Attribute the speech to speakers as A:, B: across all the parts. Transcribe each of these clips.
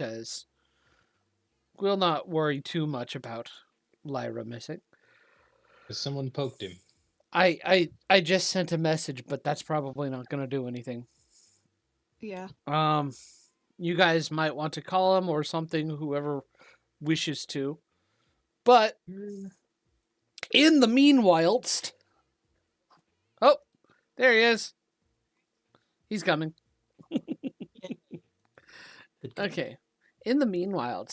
A: because we'll not worry too much about Lyra missing.
B: Because someone poked him.
A: I just sent a message, but that's probably not going to do anything.
C: Yeah.
A: You guys might want to call him or something, whoever wishes to. But in the meanwhile, oh, there he is. He's coming. Okay. In the meanwhile,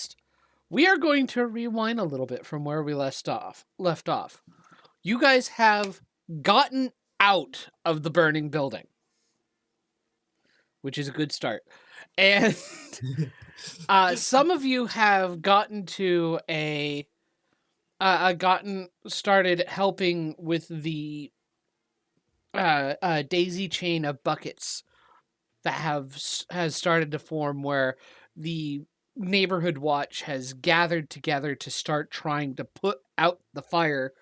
A: we are going to rewind a little bit from where we left off. You guys have gotten out of the burning building, which is a good start. And some of you have gotten to started helping with the daisy chain of buckets that has started to form, where the neighborhood watch has gathered together to start trying to put out the fire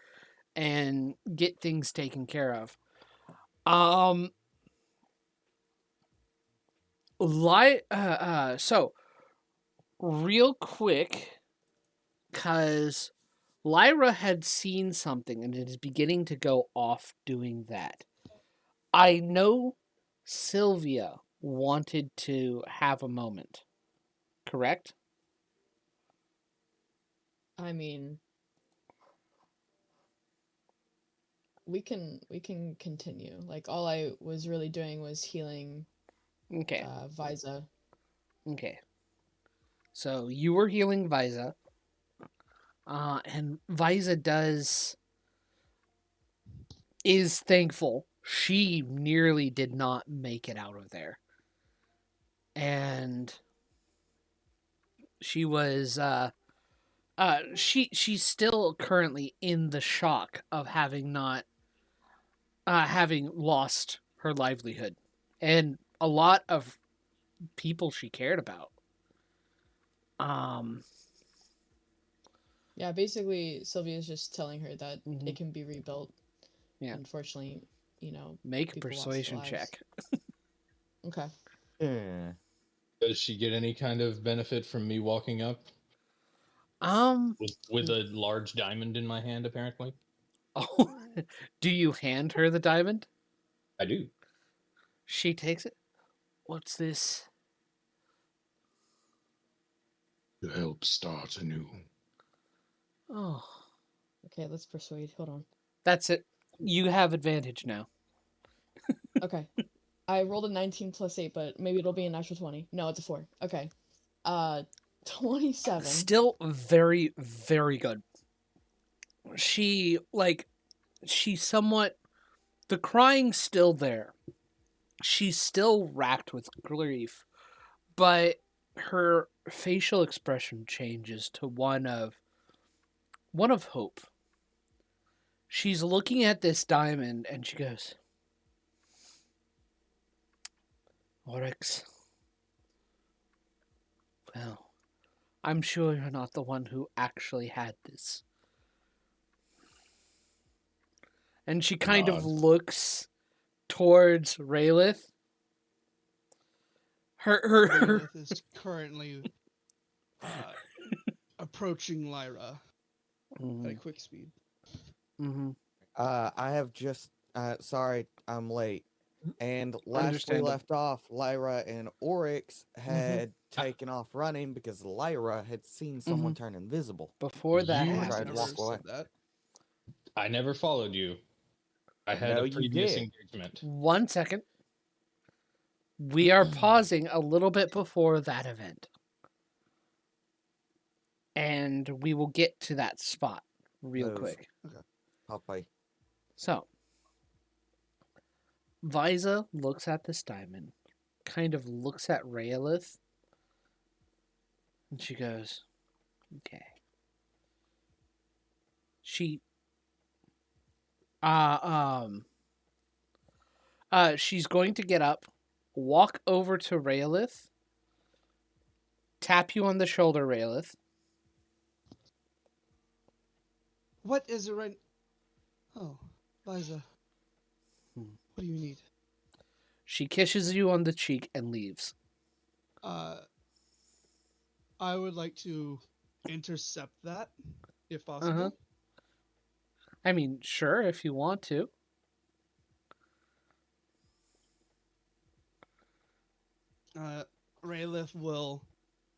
A: and get things taken care of. So real quick, because Lyra had seen something and is beginning to go off doing that. I know Sylvia wanted to have a moment, correct?
C: I mean, we can continue. Like, all I was really doing was healing
A: Okay.
C: Visa.
A: Okay. So you were healing Visa. And Visa is thankful. She nearly did not make it out of there. And she was she's still currently in the shock of having lost her livelihood and a lot of people she cared about.
C: Yeah, basically Sylvia's just telling her that it can be rebuilt. Yeah. Unfortunately,
A: make a persuasion check.
C: Okay.
B: Yeah. Does she get any kind of benefit from me walking up? With a large diamond in my hand, apparently.
A: Oh, do you hand her the diamond?
B: I do.
A: She takes it. What's this?
D: To help start anew.
A: Oh.
C: Okay, let's persuade. Hold on.
A: That's it. You have advantage now.
C: Okay. I rolled a 19 plus 8, but maybe it'll be an actual 20. No, it's a 4. Okay. 27.
A: Still very, very good. She somewhat... The crying's still there. She's still racked with grief, but her facial expression changes to one of hope. She's looking at this diamond and she goes, Oryx, well, I'm sure you're not the one who actually had this. And she kind of looks towards Raylith.
E: Raylith is currently approaching Lyra at a quick speed.
A: Mm-hmm.
F: I have just sorry, I'm late. And last we left off, Lyra and Oryx had taken off running because Lyra had seen someone turn invisible.
A: Before that
B: I never followed you. I had a previous engagement.
A: 1 second. We are pausing a little bit before that event. And we will get to that spot real quick.
F: Okay. I'll play.
A: So, Visa looks at this diamond, kind of looks at Raylith, and she goes, okay. She's going to get up, walk over to Raylith, tap you on the shoulder, Raylith.
E: What is it right... Oh, Liza. What do you need?
A: She kisses you on the cheek and leaves.
E: I would like to intercept that, if possible.
A: Uh-huh. I mean, sure, if you want to.
E: Raylith will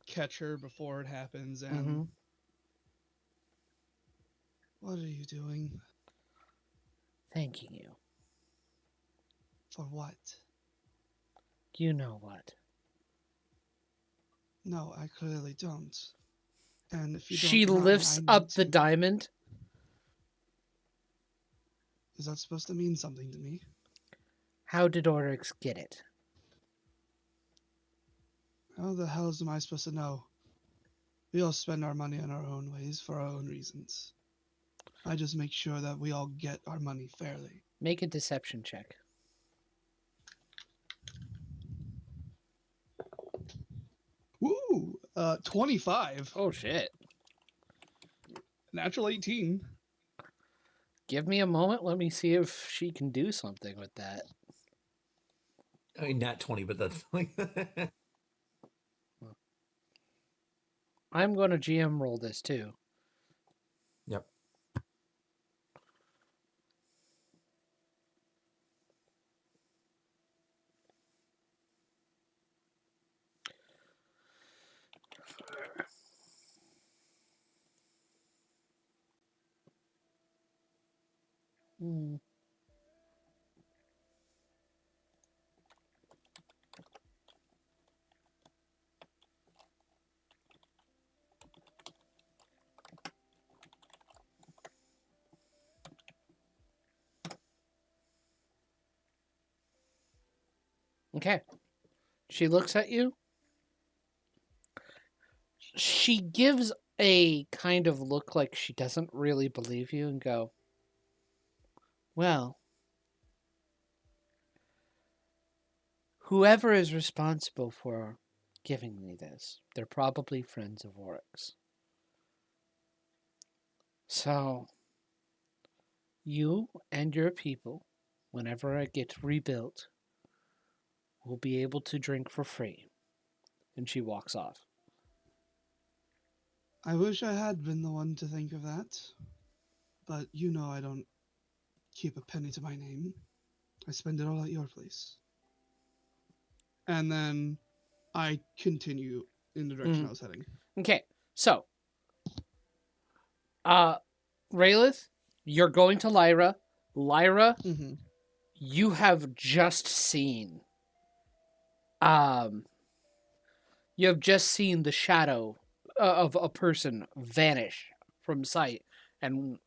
E: catch her before it happens, and
A: Mm-hmm.
E: what are you doing?
A: Thanking you.
E: For what?
A: You know what.
E: No, I clearly don't. And if you
A: She
E: don't mind,
A: lifts
E: I need
A: up the
E: to-
A: diamond.
E: Is that supposed to mean something to me?
A: How did Oryx get it?
E: How the hell am I supposed to know? We all spend our money in our own ways for our own reasons. I just make sure that we all get our money fairly.
A: Make a deception check.
E: Woo! 25.
A: Oh, shit.
E: Natural 18.
A: Give me a moment. Let me see if she can do something with that.
G: I mean, not 20, but that's like.
A: I'm going to GM roll this too.
G: Yep.
A: Hmm. Okay. She looks at you. She gives a kind of look like she doesn't really believe you and go, well, whoever is responsible for giving me this, they're probably friends of Oryx. So, you and your people, whenever it gets rebuilt, will be able to drink for free. And she walks off.
E: I wish I had been the one to think of that. But you know I don't keep a penny to my name. I spend it all at your place. And then I continue in the direction I was heading.
A: Okay, so, Raylith, you're going to Lyra. Lyra,
E: Mm-hmm.
A: you have just seen, you have just seen the shadow of a person vanish from sight, and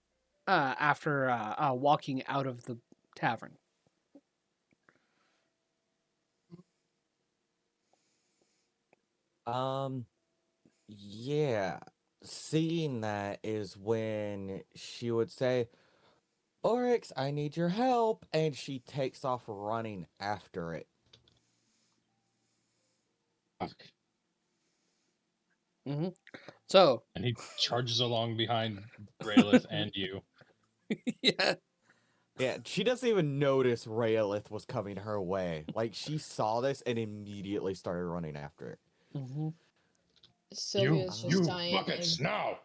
A: after walking out of the tavern.
F: Yeah. Seeing that is when she would say, Oryx, I need your help. And she takes off running after it.
D: Fuck.
A: Mm-hmm. So,
B: And he charges along behind Raylith and you.
A: yeah.
F: Yeah, she doesn't even notice Raelith was coming her way. Like, she saw this and immediately started running after it.
A: Mm-hmm.
C: Sylvia's just
D: You
C: sighing,
D: buckets now!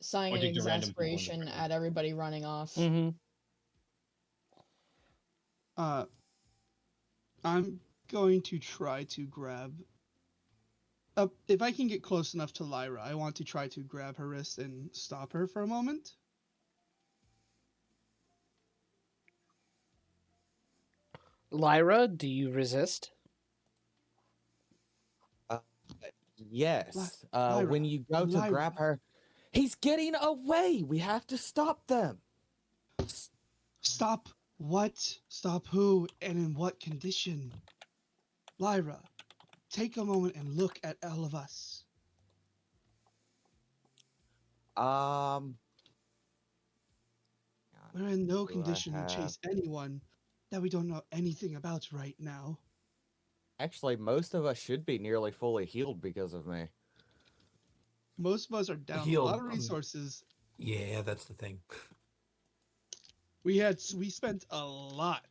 C: sighing in
B: Pointing to random people in the
C: exasperation
B: crowd.
C: at everybody running off.
A: Mm-hmm.
E: I'm going to try to grab. If I can get close enough to Lyra, I want to try to grab her wrist and stop her for a moment.
A: Lyra, do you resist?
F: Yes.
E: Lyra,
F: When you go to
E: Lyra.
F: grab her, he's getting away. We have to stop them.
E: Stop what? Stop who? And in what condition? Lyra, take a moment and look at all of us. We're in no
F: do I
E: condition to
F: have?
E: chase anyone that we don't know anything about right now.
F: Actually, most of us should be nearly fully healed because of me.
E: Most of us are down a lot of resources.
G: Yeah, that's the thing.
E: We spent a lot.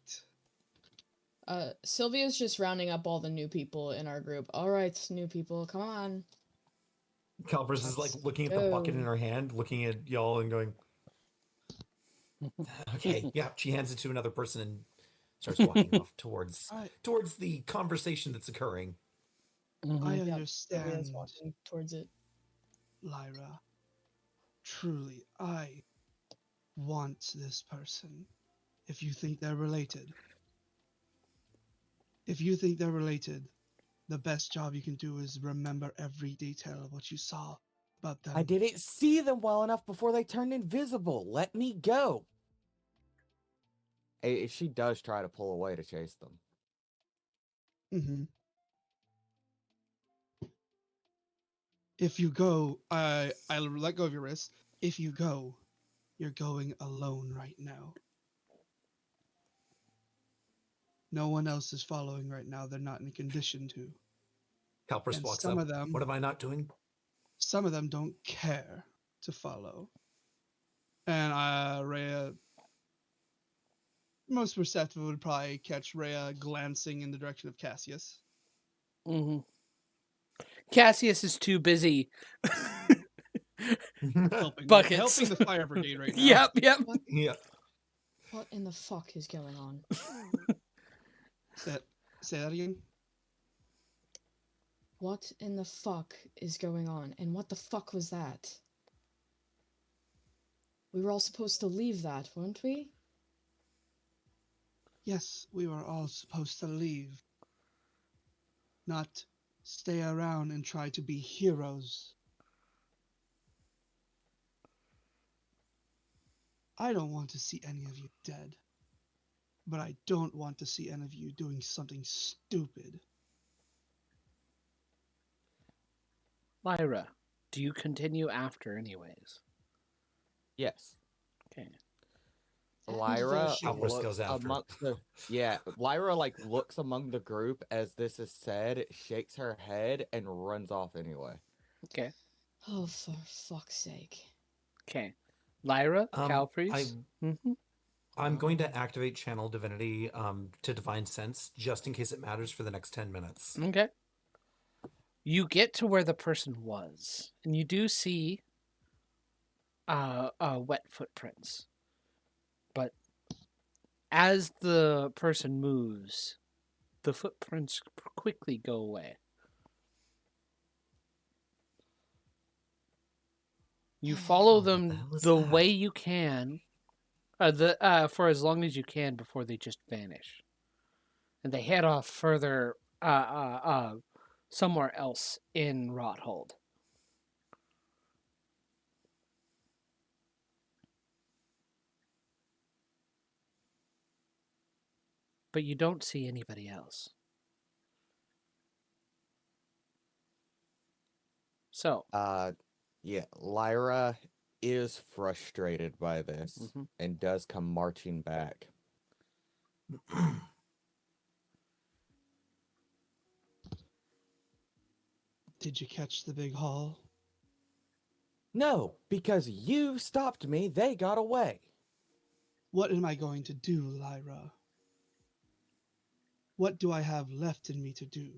C: Sylvia's just rounding up all the new people in our group. All right, new people, come on.
G: Calpers is like
C: Let's
G: looking at the bucket in
C: go.
G: her hand, looking at y'all and going, okay, yeah. She hands it to another person and starts walking off towards
E: I
G: the conversation that's occurring.
E: I
A: Mhm.
C: Yep, Sylvia's
E: understand,
C: walking towards it.
E: Lyra. Truly, I want this person. If you think they're related, the best job you can do is remember every detail of what you saw about them.
F: I didn't see them well enough before they turned invisible. Let me go. If she does try to pull away to chase them.
E: Mm-hmm. If you go, I'll let go of your wrist. If you go, you're going alone right now. No one else is following right now. They're not in condition to.
G: Calpers
E: And
G: walks
E: some
G: up.
E: of them,
G: What am I not doing?
E: some of them don't care to follow. And Rhea, most perceptive would probably catch Rhea glancing in the direction of Cassius.
A: Mhm. Cassius is too busy. Buckets.
E: Helping the fire brigade right now.
A: Yep, yep.
G: Yeah.
C: What in the fuck is going on?
E: Say that again.
C: What in the fuck is going on? And what the fuck was that? We were all supposed to leave that, weren't we?
E: Yes, we were all supposed to leave. Not stay around and try to be heroes. I don't want to see any of you dead. But I don't want to see any of you doing something stupid.
A: Lyra, do you continue after anyways?
F: Yes.
A: Okay.
F: Lyra
G: Calpers
F: looks
G: goes after.
F: amongst the Lyra like looks among the group as this is said, shakes her head, and runs off anyway.
A: Okay.
C: Oh, for fuck's sake.
A: Okay. Lyra,
G: I
A: Calpries.
G: I'm going to activate Channel Divinity to Divine Sense just in case it matters for the next 10 minutes.
A: Okay. You get to where the person was, and you do see wet footprints. But as the person moves, the footprints quickly go away. You follow
G: What the
A: them
G: hell is
A: the
G: that?
A: way you can, for as long as you can before they just vanish, and they head off further, somewhere else in Rothold. But you don't see anybody else. So,
F: Yeah, Lyra is frustrated by this
A: Mhm.
F: and does come marching back.
E: Did you catch the big haul?
F: No, because you stopped me, they got away.
E: What am I going to do, Lyra? What do I have left in me to do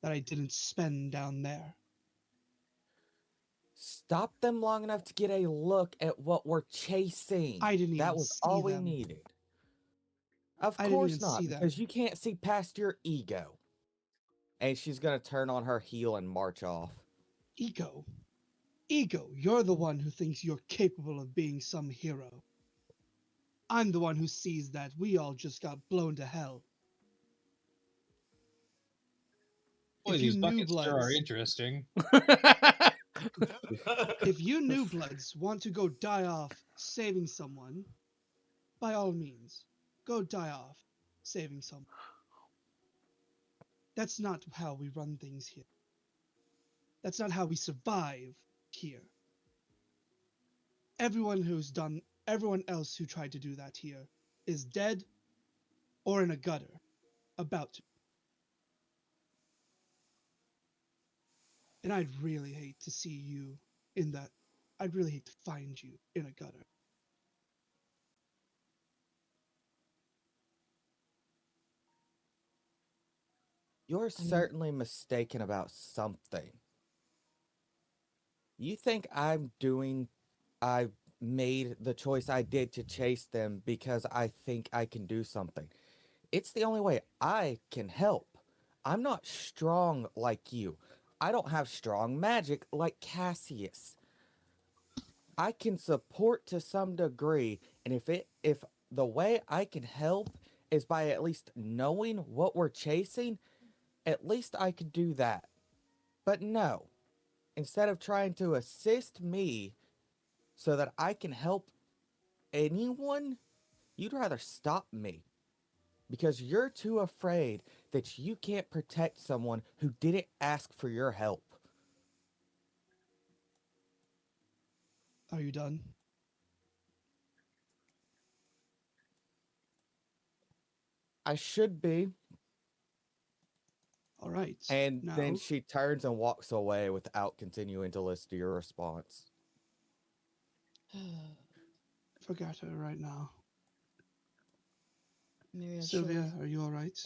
E: that I didn't spend down there?
F: Stop them long enough to get a look at what we're chasing.
E: I didn't
F: That
E: even
F: was
E: see
F: all we
E: them.
F: needed. Of
E: I didn't
F: course
E: even
F: not,
E: see them.
F: because you can't see past your ego. And she's gonna turn on her heel and march off.
E: Ego. Ego, you're the one who thinks you're capable of being some hero. I'm the one who sees that we all just got blown to hell.
B: Boy,
E: If
B: these
E: you
B: buckets sure are
E: Bloods,
B: interesting.
E: if you New Bloods want to go die off saving someone, by all means, go die off saving someone. That's not how we run things here. That's not how we survive here. Everyone else who tried to do that here is dead or in a gutter, about to. And I'd really hate to see you in that. I'd really hate to find you in a gutter.
F: You're
C: I mean-
F: certainly mistaken about something. You think I made the choice I did to chase them because I think I can do something. It's the only way I can help. I'm not strong like you. I don't have strong magic like Cassius. I can support to some degree, and if the way I can help is by at least knowing what we're chasing, at least I could do that. But no, instead of trying to assist me so that I can help anyone, you'd rather stop me. Because you're too afraid that you can't protect someone who didn't ask for your help.
E: Are you done?
F: I should be.
E: All right.
F: And
E: now,
F: then she turns and walks away without continuing to listen to your response.
E: forget her right now.
C: Maybe I
E: Sylvia,
C: should.
E: are you all right?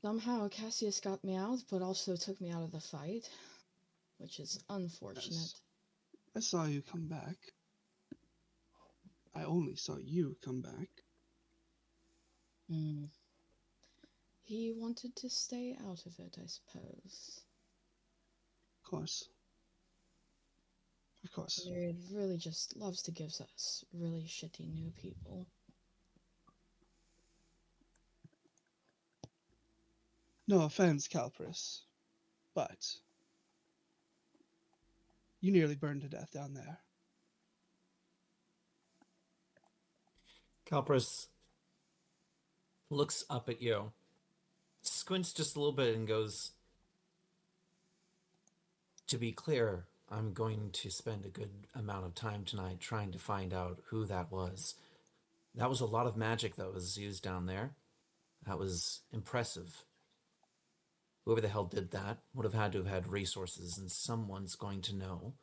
C: Somehow Cassius got me out, but also took me out of the fight, which is unfortunate.
E: Yes. I saw you come back. I only saw you come back.
C: Hmm. He wanted to stay out of it, I suppose.
E: Of course. Of course.
C: Myriad really just loves to give us really shitty new people.
E: No offense, Calpris, but you nearly burned to death down there.
G: Calpris looks up at you, squints just a little bit, and goes, "To be clear, I'm going to spend a good amount of time tonight trying to find out who that was. That was a lot of magic that was used down there. That was impressive. Whoever the hell did that would have had to have had resources, and someone's going to know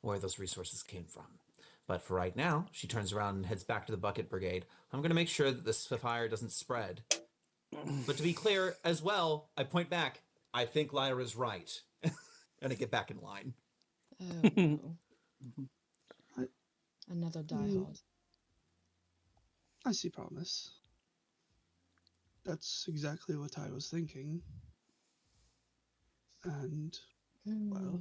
G: where those resources came from. But for right now," she turns around and heads back to the bucket brigade. "I'm going to make sure that this fire doesn't spread. But to be clear as well, I point back, I think Lyra's right." And I get back in line.
C: Oh no.
E: I-
C: Another diehard.
E: I see promise. That's exactly what I was thinking. And well,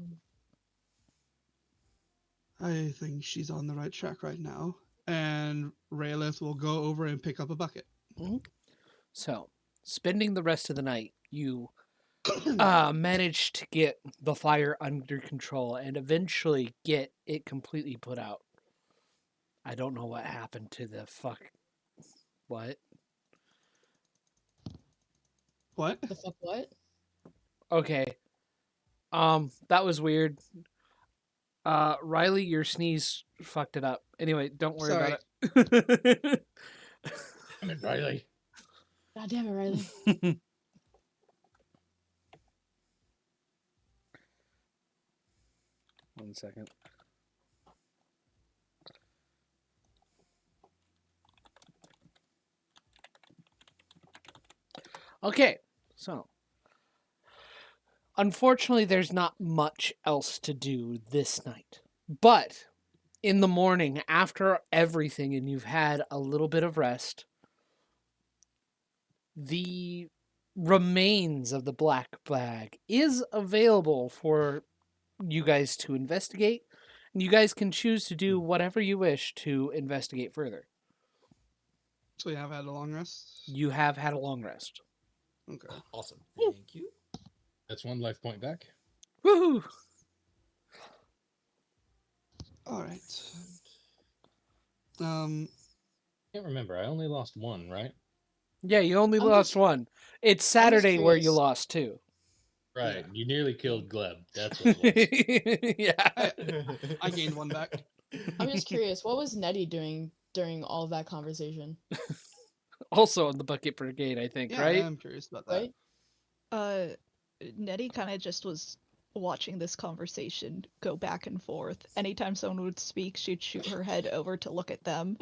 E: I think she's on the right track right now. And Raylith will go over and pick up a bucket.
A: So, spending the rest of the night, you manage to get the fire under control and eventually get it completely put out. I don't know what happened to the fuck. What?
E: What?
C: The fuck what?
A: Okay. That was weird. Riley, your sneeze fucked it up. Anyway, don't worry about it.
B: Damn it, Riley.
C: God damn it, Riley.
A: One second. Okay, so unfortunately, there's not much else to do this night. But in the morning, after everything, and you've had a little bit of rest, the remains of the black bag is available for you guys to investigate. And you guys can choose to do whatever you wish to investigate further.
E: So you have had a long rest?
A: You have had a long rest.
E: Okay.
G: Awesome. Thank you.
B: That's one life point back.
A: Woohoo!
E: Alright.
B: Can't remember. I only lost one, right?
A: Yeah, you only
C: I'm
A: lost
C: just-
A: one. It's Saturday where you
C: curious.
A: lost two.
B: Right.
E: Yeah.
B: You nearly killed Gleb. That's what it was.
A: Yeah.
E: I gained one back.
C: I'm just curious, what was Nettie doing during all of that conversation?
A: Also on the Bucket Brigade, I think,
E: Yeah,
A: right?
E: I'm curious about that.
C: Right?
H: Nettie kind of just was watching this conversation go back and forth. Anytime someone would speak, she'd shoot her head over to look at them,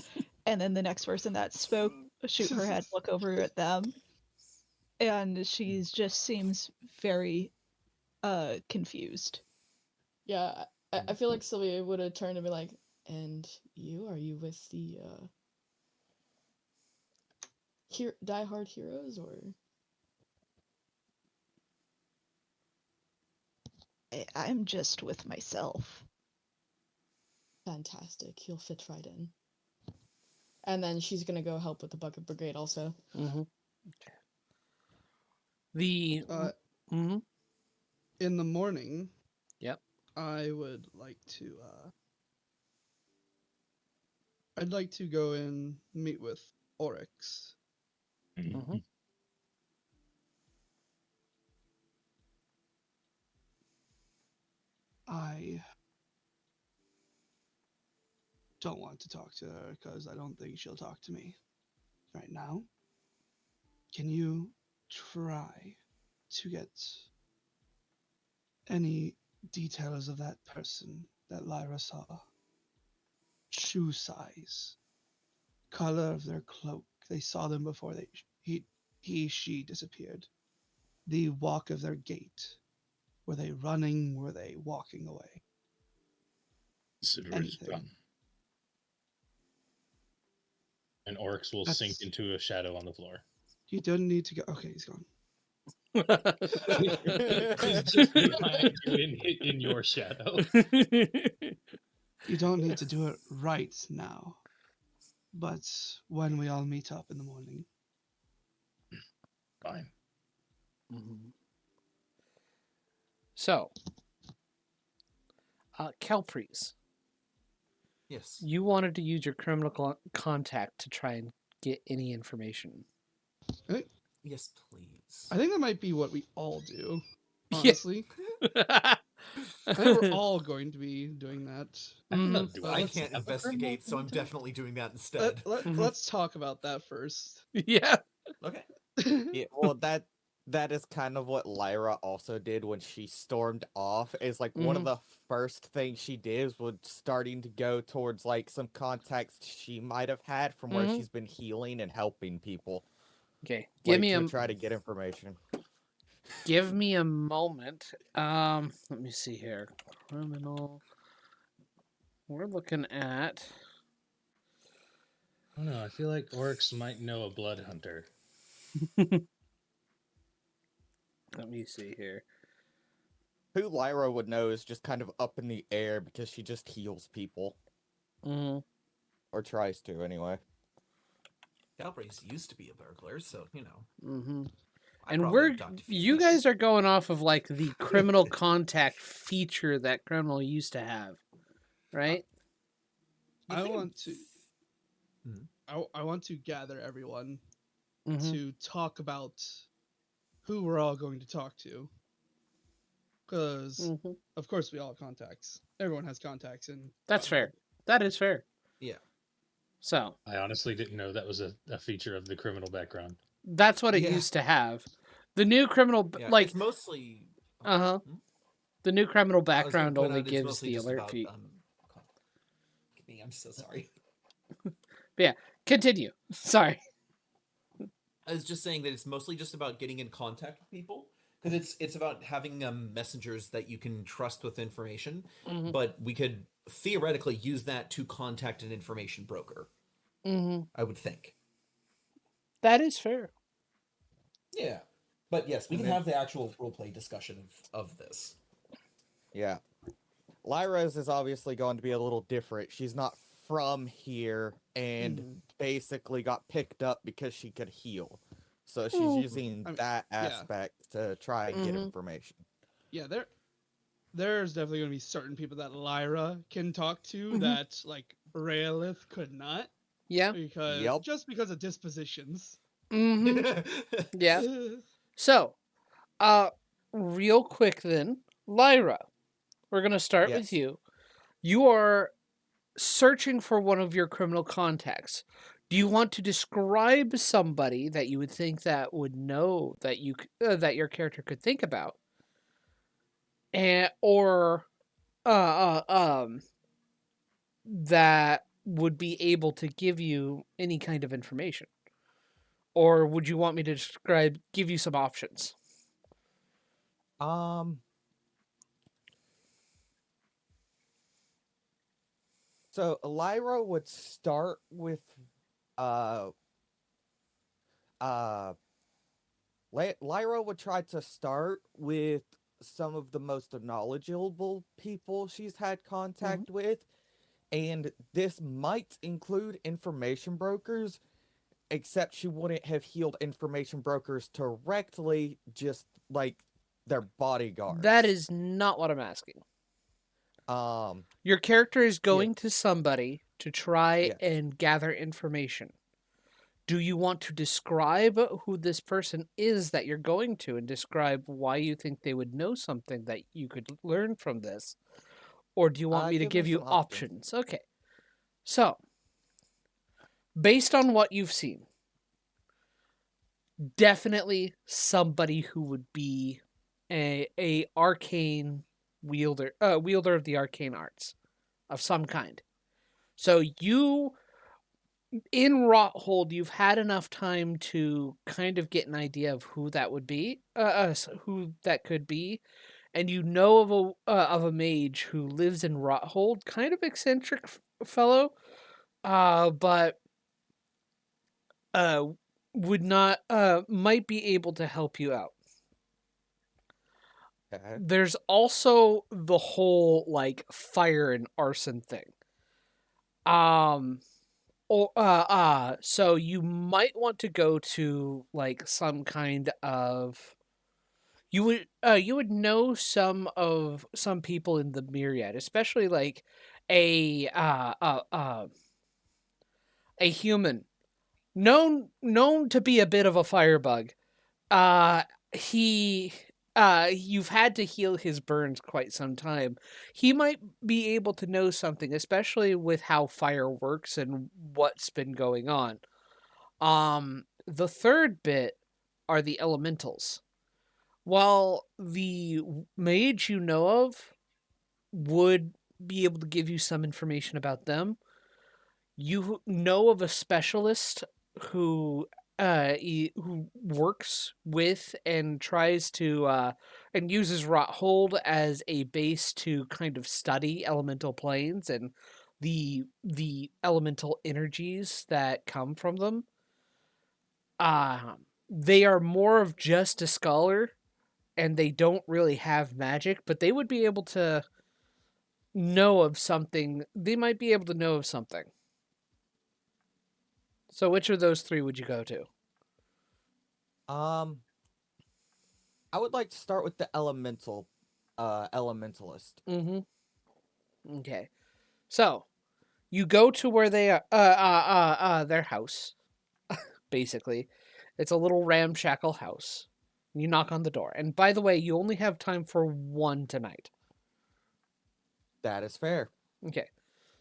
H: and then the next person that spoke, shoot her head, look over at them. and she just seems very confused.
C: Yeah, I feel like Sylvia would have turned and be like, "And you? Are you with the Die Hard Heroes or?"
H: I'm just with myself.
C: Fantastic, he'll fit right in. And then she's gonna go help with the Bucket Brigade also.
A: Mm-hmm. The mm-hmm.
E: In the morning,
A: Yep.
E: I would like to I'd like to go and meet with Oryx.
A: Mm-hmm.
E: I don't want to talk to her because I don't think she'll talk to me right now. Can you try to get any details of that person that Lyra saw? Shoe size, color of their cloak. They saw them before she disappeared. The walk of their gait. Were they running? Were they walking away?
D: Consider it
E: Anything.
D: done.
B: And Oryx will sink into a shadow on the floor.
E: You don't need to go. Okay, he's gone.
B: He's just behind you in your shadow.
E: You don't need to do it right now. But when we all meet up in the morning.
D: Fine.
A: Mm-hmm. So, Kelpries,
G: Yes.
A: you wanted to use your criminal contact to try and get any information.
G: Yes, please.
E: I think that might be what we all do.
A: Yeah.
E: Honestly. I think we're all going to be doing that.
A: Mm-hmm.
G: I can't investigate, so I'm definitely doing that instead.
E: Let's talk about that first.
A: Yeah.
G: Okay.
F: Yeah, well, that is kind of what Lyra also did when she stormed off. Is like one of the first things she did was starting to go towards like some contacts she might have had from where she's been healing and helping people.
A: Okay,
F: try to get information.
A: Give me a moment. Let me see here. Criminal. We're looking at.
B: I don't know. I feel like Oryx might know a blood hunter.
A: Let me see here.
F: Who Lyra would know is just kind of up in the air because she just heals people.
A: Mm-hmm.
F: Or tries to, anyway.
G: Galbraith's used to be a burglar, so, you know.
A: Mm-hmm.
G: I
A: And
G: probably got to
A: you guys are going off of like the criminal contact feature that criminal used to have, right?
E: I want to gather everyone to talk about who we're all going to talk to. Because, of course, we all have contacts. Everyone has contacts. And
A: that's fair. That is fair.
G: Yeah.
A: So.
B: I honestly didn't know that was a feature of the criminal background.
A: That's what it used to have. The new criminal, like.
G: It's mostly.
A: The new criminal background only
G: it's
A: gives the alert
G: about,
A: feed.
G: I'm so sorry.
A: But yeah, continue. Sorry.
G: I was just saying that it's mostly just about getting in contact with people. Because it's about having messengers that you can trust with information, but we could theoretically use that to contact an information broker. I would think.
A: That is fair.
G: Yeah. But yes, we can have the actual roleplay discussion of this.
F: Yeah. Lyra's is obviously going to be a little different. She's not from here and basically got picked up because she could heal. So she's using that aspect to try and get information.
E: Yeah, there's definitely going to be certain people that Lyra can talk to that, like, Raelith could not.
A: Yeah.
E: Just because of dispositions.
A: Yeah. So, real quick then, Lyra, we're going to start with you. You are searching for one of your criminal contacts. Do you want to describe somebody that you would think that would know that that your character could think about, or that would be able to give you any kind of information, Or would you want me to give you some options?
F: So Lyra would start with Lyra would try to start with some of the most knowledgeable people she's had contact with, and this might include information brokers, except she wouldn't have healed information brokers directly, just like their bodyguards.
A: That is not what I'm asking. Your character is going to somebody to try and gather information. Do you want to describe who this person is that you're going to and describe why you think they would know something that you could learn from this? Or do you want me to give you options? Okay. So, based on what you've seen, definitely somebody who would be a arcane wielder of the arcane arts of some kind. So you in Rothold, you've had enough time to kind of get an idea of who that would be, who that could be, and you know of a mage who lives in Rothold, kind of eccentric fellow, but would not might be able to help you out.
F: Okay.
A: There's also the whole like fire and arson thing. So you might want to go to like some kind of you would know some people in the myriad, especially like a human known to be a bit of a firebug. You've had to heal his burns quite some time. He might be able to know something, especially with how fire works and what's been going on. The third bit are the elementals. While the mage you know of would be able to give you some information about them, you know of a specialist who works with and tries to and uses Rothold as a base to kind of study elemental planes and the elemental energies that come from them. They are more of just a scholar, and they don't really have magic, but they would be able to know of something. They might be able to know of something. So which of those three would you go to?
F: I would like to start with the elementalist.
A: Okay. So, you go to where they are, their house, basically. It's a little ramshackle house. You knock on the door. And by the way, you only have time for one tonight.
F: That is fair.
A: Okay.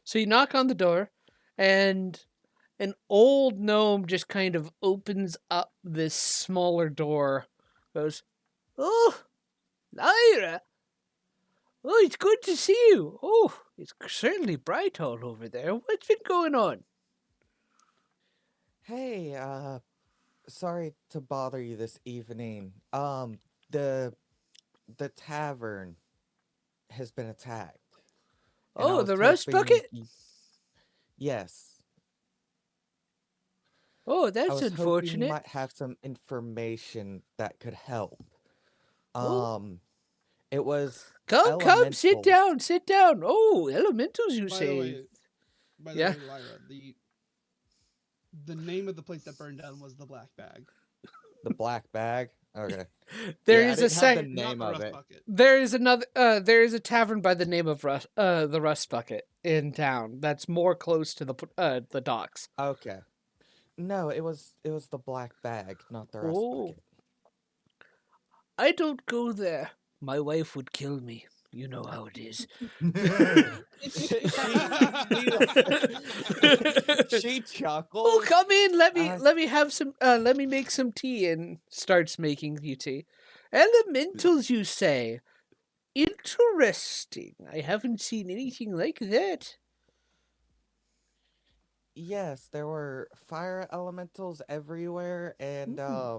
A: So you knock on the door, and an old gnome just kind of opens up this smaller door, goes, "Oh, Lyra! Oh, it's good to see you. Oh, it's certainly bright all over there. What's been going on?"
F: Hey, sorry to bother you this evening. The tavern has been attacked. and I
A: Oh,
F: was
A: the rust
F: hoping
A: bucket?
F: Yes.
A: Oh,
F: I
A: that's
F: was hoping you
A: unfortunate.
F: might have some information that could help.
A: Oh.
F: It was
A: Come, sit
F: elementals.
A: sit down. Oh, elementals, you
E: By
A: say?
E: the way,
A: Yeah.
E: Lyra, the name of the place that burned down was the Black Bag.
F: The black bag. Okay.
A: There
F: Yeah, I
A: is
F: didn't
A: a
F: have the
A: sec.
E: Not
F: name
E: the
F: of
E: Rust
F: it.
E: Bucket.
A: There is another. There is a tavern by the name of the Rust Bucket in town. That's more close to the docks.
F: Okay. No, it was the black bag, not the rust
A: Oh.
F: bucket.
A: I don't go there. My wife would kill me. You know how it is.
F: She chuckles.
A: Oh, come in. Let
F: Uh,
A: me have some. Let me make some tea. And starts making you tea. Elementals, you say? Interesting. I haven't seen anything like that.
F: Yes, there were fire elementals everywhere, and uh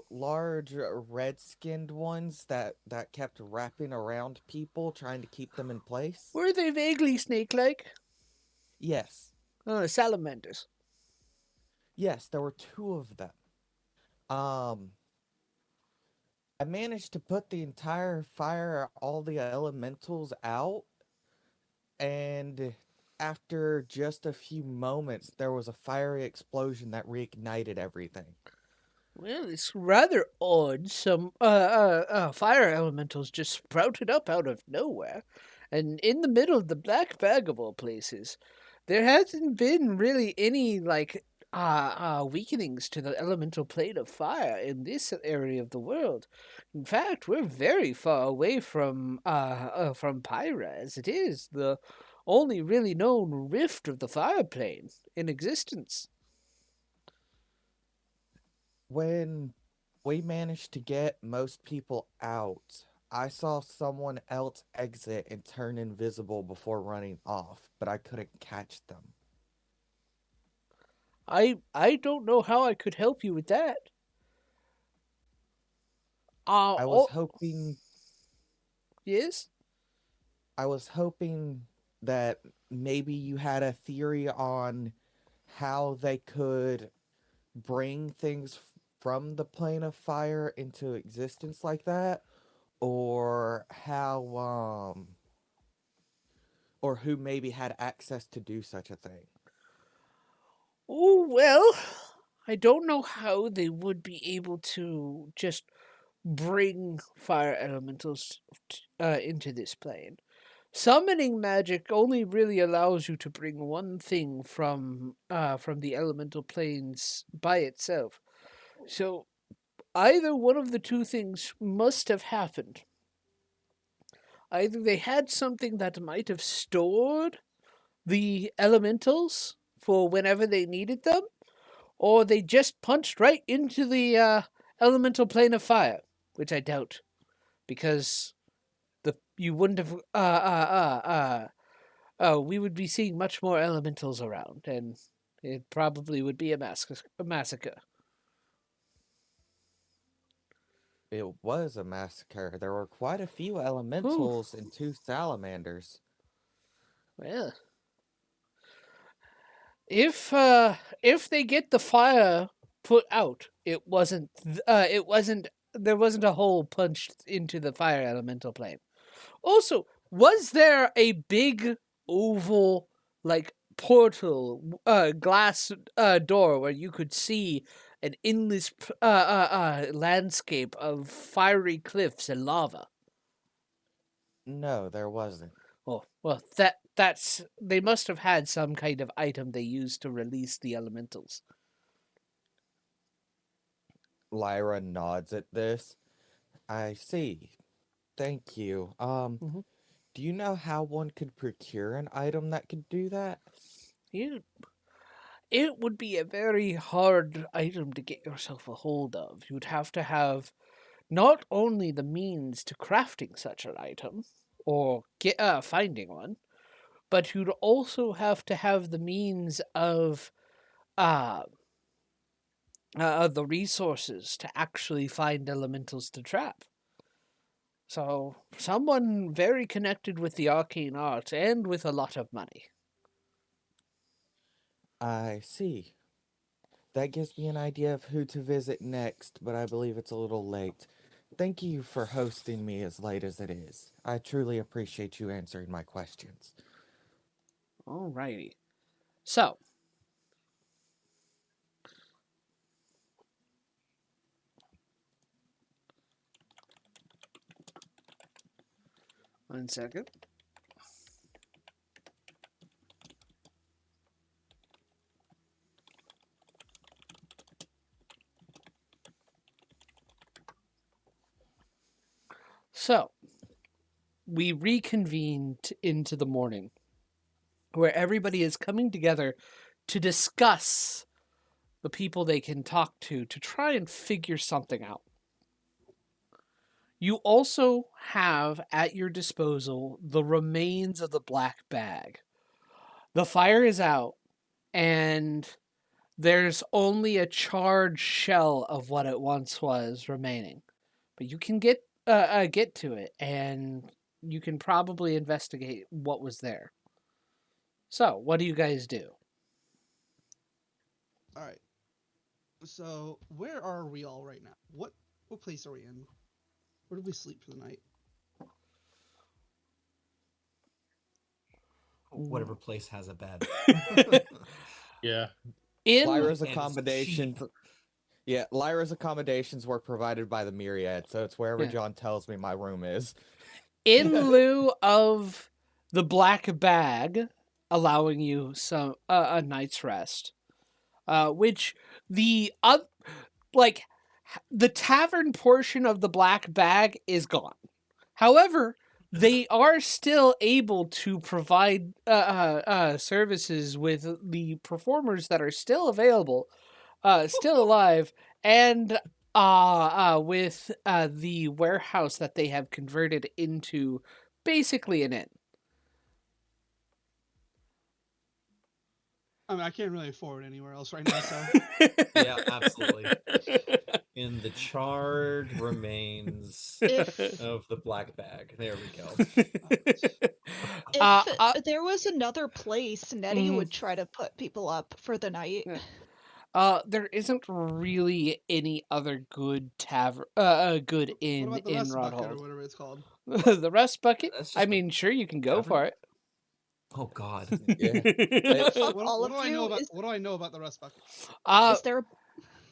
F: large red-skinned ones that kept wrapping around people, trying to keep them in place.
A: Were they vaguely snake-like?
F: Yes,
A: Salamanders.
F: yes, there were two of them. Um, I managed to put the entire fire, all the elementals out, and after just a few moments, there was a fiery explosion that reignited everything.
A: Well, it's rather odd. Some fire elementals just sprouted up out of nowhere, and in the middle of the black bag of all places, there hasn't been really any weakenings to the elemental plane of fire in this area of the world. In fact, we're very far away from Pyra, as it is the only really known rift of the fire plane in existence.
F: When we managed to get most people out, I saw someone else exit and turn invisible before running off, but I couldn't catch them.
A: I don't know how I could help you with that.
F: I was
A: Oh,
F: hoping
A: yes?
F: I was hoping that maybe you had a theory on how they could bring things from the plane of fire into existence like that, or or who maybe had access to do such a thing.
A: Oh, well, I don't know how they would be able to just bring fire elementals into this plane. Summoning magic only really allows you to bring one thing from the elemental planes by itself. So either one of the two things must have happened. Either they had something that might have stored the elementals for whenever they needed them, or they just punched right into the elemental plane of fire, which I doubt, because you wouldn't have we would be seeing much more elementals around, and it probably would be a massacre.
F: It was a massacre. There were quite a few
A: Whew.
F: elementals and two salamanders.
A: Well, if they get the fire put out, it wasn't there wasn't a hole punched into the fire elemental plane. Also, was there a big oval like portal glass door where you could see an endless landscape of fiery cliffs and lava?
F: No, there wasn't.
A: Oh, well, that's they must have had some kind of item they used to release the elementals.
F: Lyra nods at this. I see. Thank you.
A: Mhm.
F: Do you know how one could procure an item that could do that?
A: It would be a very hard item to get yourself a hold of. You'd have to have not only the means to crafting such an item or finding one, but you'd also have to have the means of uh, the resources to actually find elementals to trap. So, someone very connected with the arcane arts and with a lot of money.
F: I see. That gives me an idea of who to visit next, but I believe it's a little late. Thank you for hosting me as late as it is. I truly appreciate you answering my questions.
A: Alrighty. So, one second. So, we reconvened into the morning where everybody is coming together to discuss the people they can talk to try and figure something out. You also have at your disposal the remains of the black bag. The fire is out, and there's only a charred shell of what it once was remaining. But you can get to it, and you can probably investigate what was there. So, what do you guys do?
E: All right. So where are we all right now? What place are we in? Where do we sleep for the night?
G: Whatever place has a bed.
B: Yeah.
F: Lyra's
G: And it's
F: accommodations.
G: cheap.
F: Yeah, Lyra's accommodations were provided by the Myriad, so it's wherever
A: Yeah.
F: John tells me my room is.
A: In lieu of the black bag allowing you some a night's rest, which the the tavern portion of the black bag is gone. However, they are still able to provide services with the performers that are still available, still alive, and with the warehouse that they have converted into basically an inn.
E: I mean, I can't really afford anywhere else right now, so
G: Yeah, absolutely. In the charred remains
H: If
G: of the black bag. There we go.
H: if there was another place, Nettie
A: Mm.
H: would try to put people up for the night.
A: There isn't really any other good good inn
E: what about the
A: in
E: rest bucket or
A: Rodhold.
E: whatever it's called?
A: The rest bucket?
G: That's
A: I
G: just a
A: mean, sure, you can go
G: tavern.
A: for it.
G: Oh God.
F: Yeah.
H: Fuck
E: What,
H: all
E: what
H: of
E: do I know
H: you.
E: about what do I know about the rest bucket?
A: Uh,
H: Is there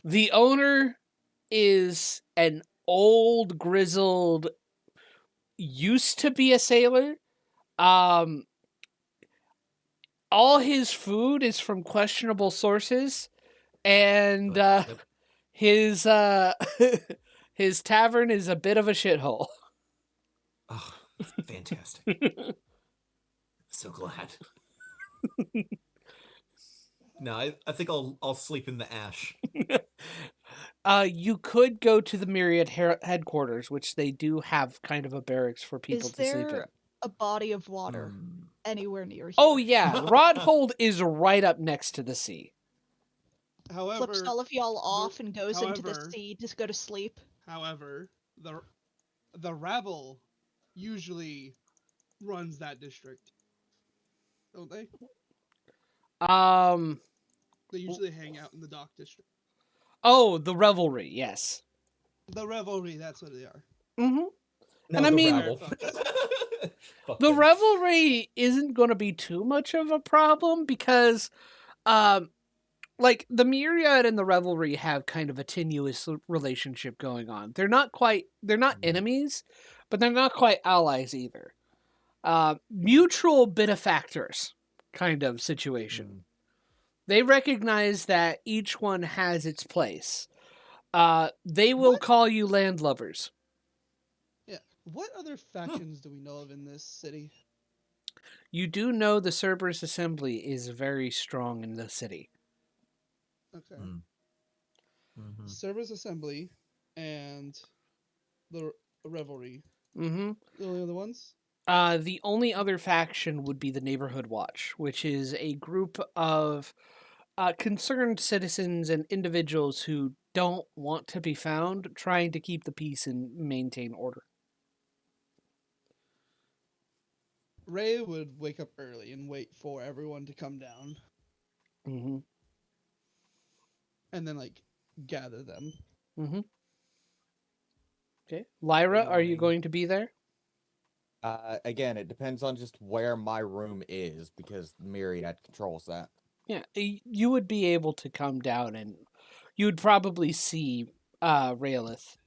A: the owner is an old, grizzled, used to be a sailor. Um, all his food is from questionable sources, and
G: Good. Yep.
A: his his tavern is a bit of a shithole.
G: Oh, fantastic. So glad. No, I think I'll sleep in the ash.
A: You could go to the Myriad headquarters, which they do have kind of a barracks for people
H: is
A: to sleep in.
H: there a body of water
G: Hmm.
H: anywhere near here?
A: Oh yeah, Rodhold is right up next to the sea.
E: However,
H: Flips all of y'all off and goes into the
E: however-
H: sea to go to sleep.
E: however, the rabble usually runs that district, don't they? They usually hang out in the dock district.
A: Oh, the revelry, yes.
E: The revelry, that's what they are.
A: Mm-hmm.
G: No,
A: And I
G: the
A: mean-
G: rabble. Fuck
A: The
G: them.
A: revelry isn't going to be too much of a problem because, like the Myriad and the revelry have kind of a tenuous relationship going on. They're not enemies, but they're not quite allies either. Mutual benefactors kind of situation. They recognize that each one has its place. They will call you landlubbers.
E: Yeah. What other factions do we know of in this city?
A: You do know the Cerberus Assembly is very strong in the city.
E: Okay.
G: Mhm.
E: Service Assembly and the Revelry.
A: Mm-hmm.
E: The only other ones?
A: The only other faction would be the Neighborhood Watch, which is a group of concerned citizens and individuals who don't want to be found, trying to keep the peace and maintain order.
E: Ray would wake up early and wait for everyone to come down
A: Mm-hmm.
E: and then gather them.
A: Mm-hmm. Okay. Lyra, are you
G: Morning.
A: going to be there?
F: Again, it depends on just where my room is because Myriad controls that.
A: Yeah, you would be able to come down and you would probably see Raelith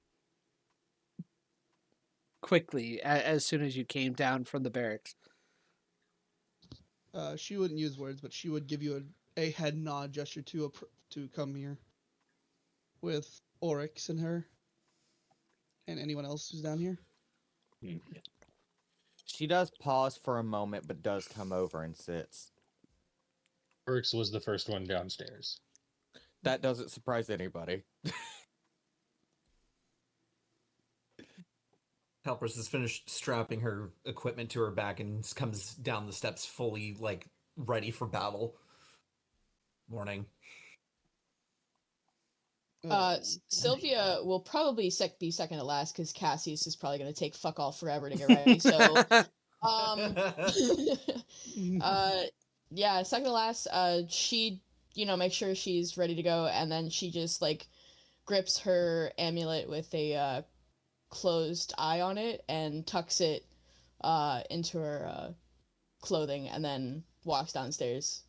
A: quickly as soon as you came down from the barracks.
E: She wouldn't use words, but she would give you a head nod gesture to come here with Oryx and her and anyone else who's down here.
F: She does pause for a moment, but does come over and sits.
B: Oryx was the first one downstairs.
F: That doesn't surprise anybody.
G: Helpers has finished strapping her equipment to her back and comes down the steps fully ready for battle. Morning.
C: Sylvia will probably be second to last because Cassius is probably going to take fuck all forever to get ready. So, yeah, second to last. She, makes sure she's ready to go, and then she just like grips her amulet with a closed eye on it and tucks it into her clothing, and then walks downstairs.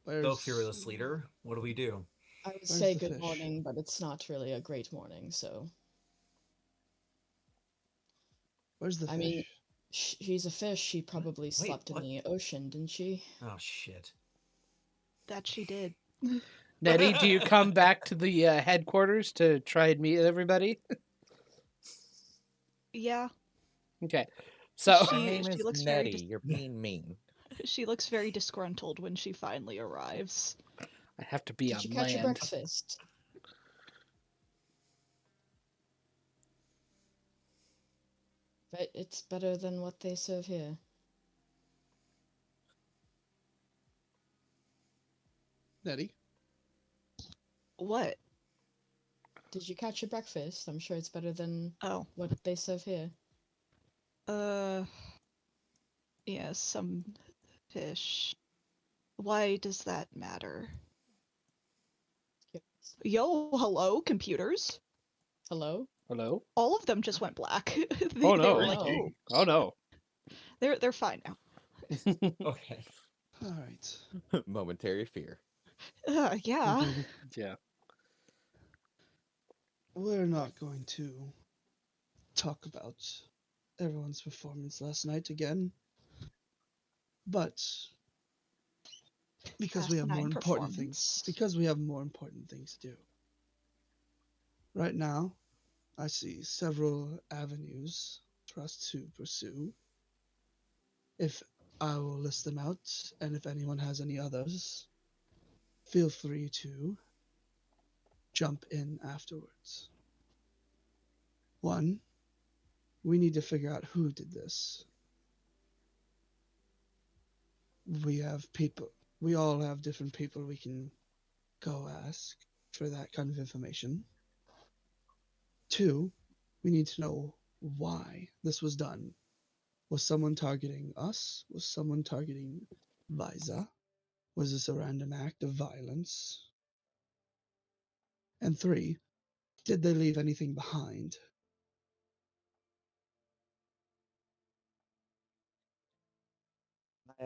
G: So, fearless leader, what do we do?
C: I would say good morning, but it's not really a great morning, so.
E: Where's the fish?
C: I mean, she's a fish. She probably slept in the ocean, didn't she?
G: Oh, shit.
H: That she did.
A: Nettie, do you come back to the headquarters to try and meet everybody?
H: Yeah.
A: Okay. So
F: my name is
H: looks
F: Nettie. You're being mean.
H: She looks very disgruntled when she finally arrives.
A: I have to be on
C: Did you catch your
A: land.
C: breakfast? But it's better than what they serve here.
E: Nettie?
H: What?
C: Did you catch your breakfast? I'm sure it's better than what they serve here.
H: Yeah, some fish. Why does that matter?
C: Yes.
H: Yo, hello, computers.
C: Hello?
A: Hello?
H: All of them just went black.
A: Oh no.
H: They were like,
C: Oh.
A: Oh no.
H: They're fine now.
G: Okay.
E: All right.
F: Momentary fear.
H: Yeah.
A: Yeah.
E: We're not going to talk about everyone's performance last night again, but because we have more important things. Because we have more important things to do. Right now, I see several avenues for us to pursue. If I will list them out, and if anyone has any others, feel free to jump in afterwards. 1, we need to figure out who did this. We all have different people we can go ask for that kind of information. 2, we need to know why this was done. Was someone targeting us? Was someone targeting Liza? Was this a random act of violence? And 3, did they leave anything behind? I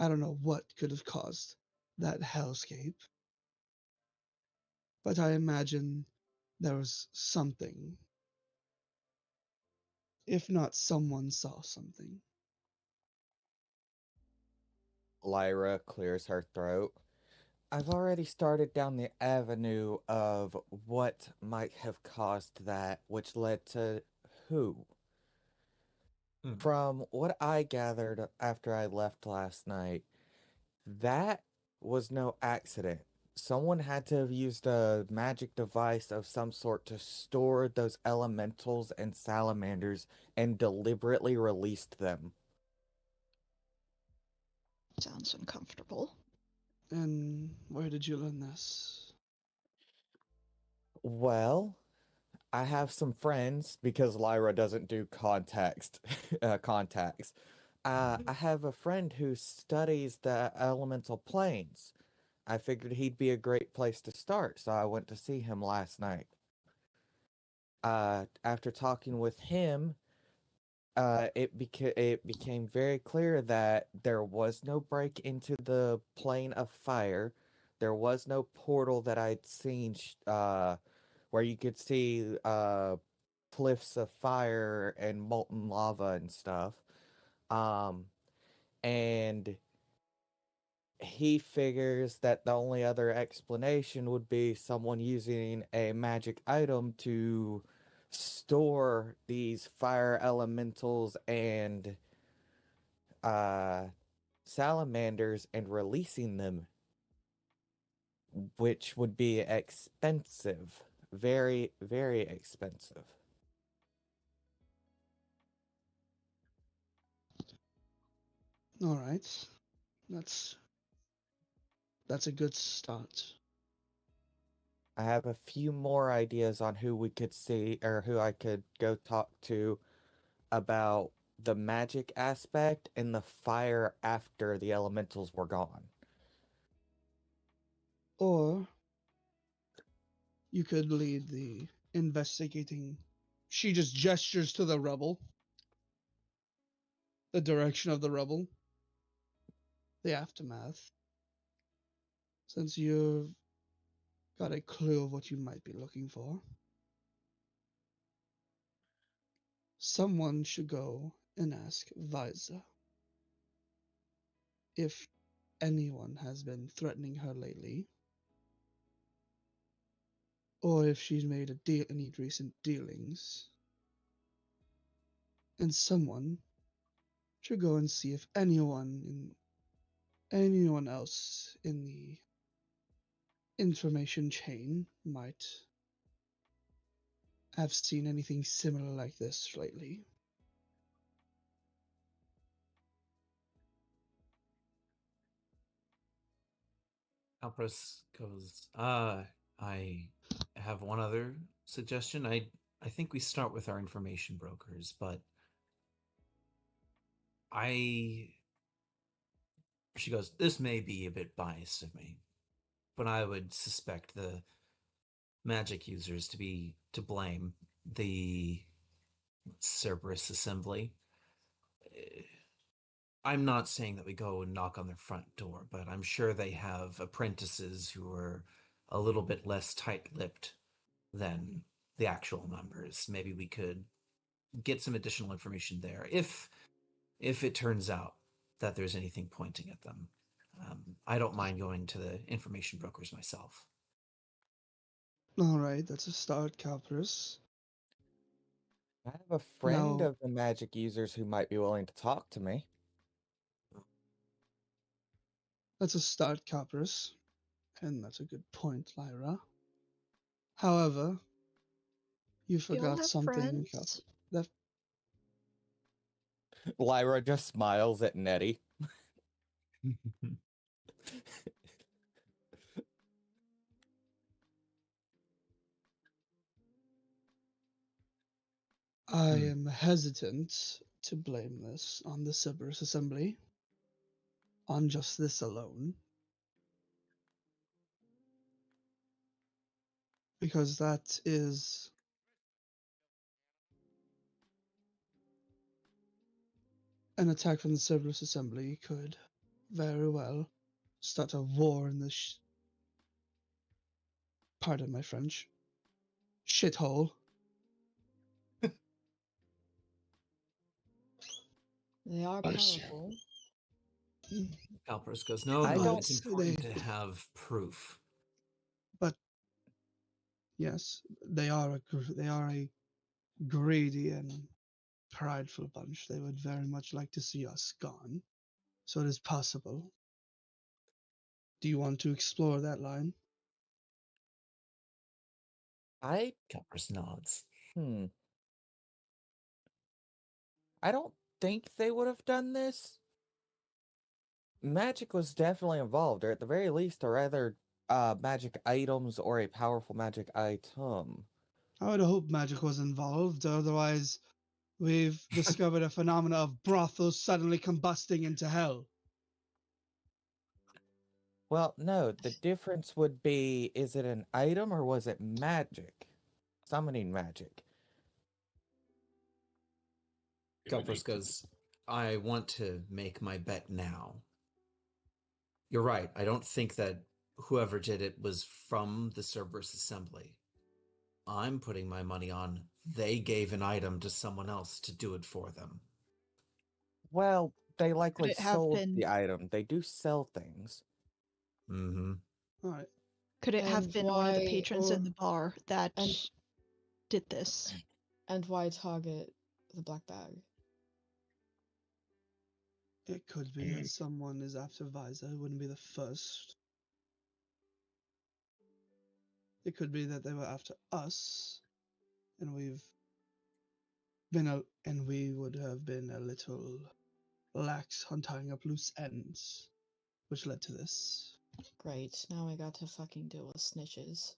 E: don't know what could have caused that hellscape, but I imagine there was something. If not, someone saw something.
F: Lyra clears her throat. I've already started down the avenue of what might have caused that, which led to who. From what I gathered after I left last night, that was no accident. Someone had to have used a magic device of some sort to store those elementals and salamanders and deliberately released them.
H: Sounds uncomfortable.
E: And where did you learn this?
F: Well, I have some friends because Lyra doesn't do contacts. I have a friend who studies the elemental planes. I figured he'd be a great place to start, so I went to see him last night. After talking with him, it became very clear that there was no break into the plane of fire. There was no portal that I'd seen where you could see cliffs of fire and molten lava and stuff. And he figures that the only other explanation would be someone using a magic item to store these fire elementals and salamanders and releasing them. which would be expensive. Very, very expensive.
E: All right. That's a good start.
F: I have a few more ideas on who we could see or who I could go talk to about the magic aspect and the fire after the elementals were gone.
E: Or you could lead the investigating. She just gestures to the rubble, the direction of the rubble, the aftermath. Since you've got a clue of what you might be looking for, someone should go and ask Visa if anyone has been threatening her lately, or if she's made any recent dealings. And someone should go and see if anyone else in the information chain might have seen anything similar like this lately.
G: Alpros goes, I have one other suggestion. I think we start with our information brokers, but she goes, this may be a bit biased of me, but I would suspect the magic users to be to blame. The Cerberus Assembly. I'm not saying that we go and knock on their front door, but I'm sure they have apprentices who are a little bit less tight-lipped than the actual members. Maybe we could get some additional information there if it turns out that there's anything pointing at them. I don't mind going to the information brokers myself.
E: All right, that's a start, Calpurus.
F: I have a friend
E: Now,
F: of the magic users who might be willing to talk to me.
E: that's a start, Calpurus. And that's a good point, Lyra. However, you
H: We all
E: forgot
H: have
E: something,
H: friends.
E: That
F: Lyra just smiles at Nettie.
E: I am hesitant to blame this on the Cerberus Assembly, on just this alone. Because that is an attack from the Cerberus Assembly could very well start a war in this, pardon my French, shithole.
C: They are
D: Understand.
C: powerful.
G: Alpros goes, no,
F: I don't-
G: it's important to have proof.
E: But yes, they are a greedy and prideful bunch. They would very much like to see us gone. So it is possible. Do you want to explore that line?
G: Alpros nods.
F: I don't think they would have done this. Magic was definitely involved, or at the very least, a rather magic items or a powerful magic item.
E: I would hope magic was involved, otherwise we've discovered a phenomena of brothels suddenly combusting into hell.
F: Well, no, the difference would be, is it an item or was it magic? Summoning magic.
G: Alpros goes, I want to make my bet now. You're right. I don't think that whoever did it was from the Cerberus Assembly. I'm putting my money on they gave an item to someone else to do it for them.
F: Well, they likely
H: it have
F: sold
H: been-
F: the item. They do sell things.
G: Mm-hmm.
E: All right.
H: Could it have
C: And
H: been one of the
C: why-
H: patrons
C: or-
H: in the bar that
C: and-
H: did this?
C: And why target the black bag?
E: It could be that someone is after Visa. It wouldn't be the first. It could be that they were after us, and we would have been a little lax on tying up loose ends, which led to this.
C: Great. Now I got to fucking deal with snitches.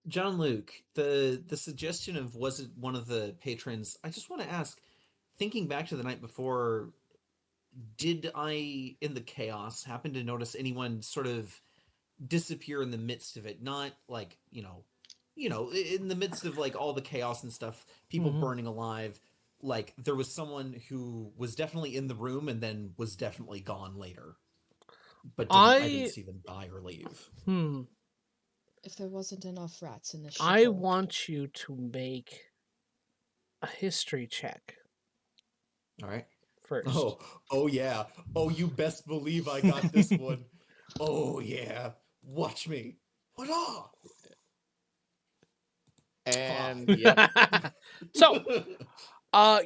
G: John Luke, the suggestion of was it one of the patrons? I just want to ask, thinking back to the night before, did I, in the chaos, happen to notice anyone sort of disappear in the midst of it? Not like, in the midst of like all the chaos and stuff, people burning alive. Like there was someone who was definitely in the room and then was definitely gone later. But I didn't see them die or leave.
C: If there wasn't enough rats in the shithole.
A: I want you to make a history check.
G: All right.
A: First.
G: Oh yeah. Oh, you best believe I got this one. Oh yeah. Watch me. What?
F: And yep.
A: So,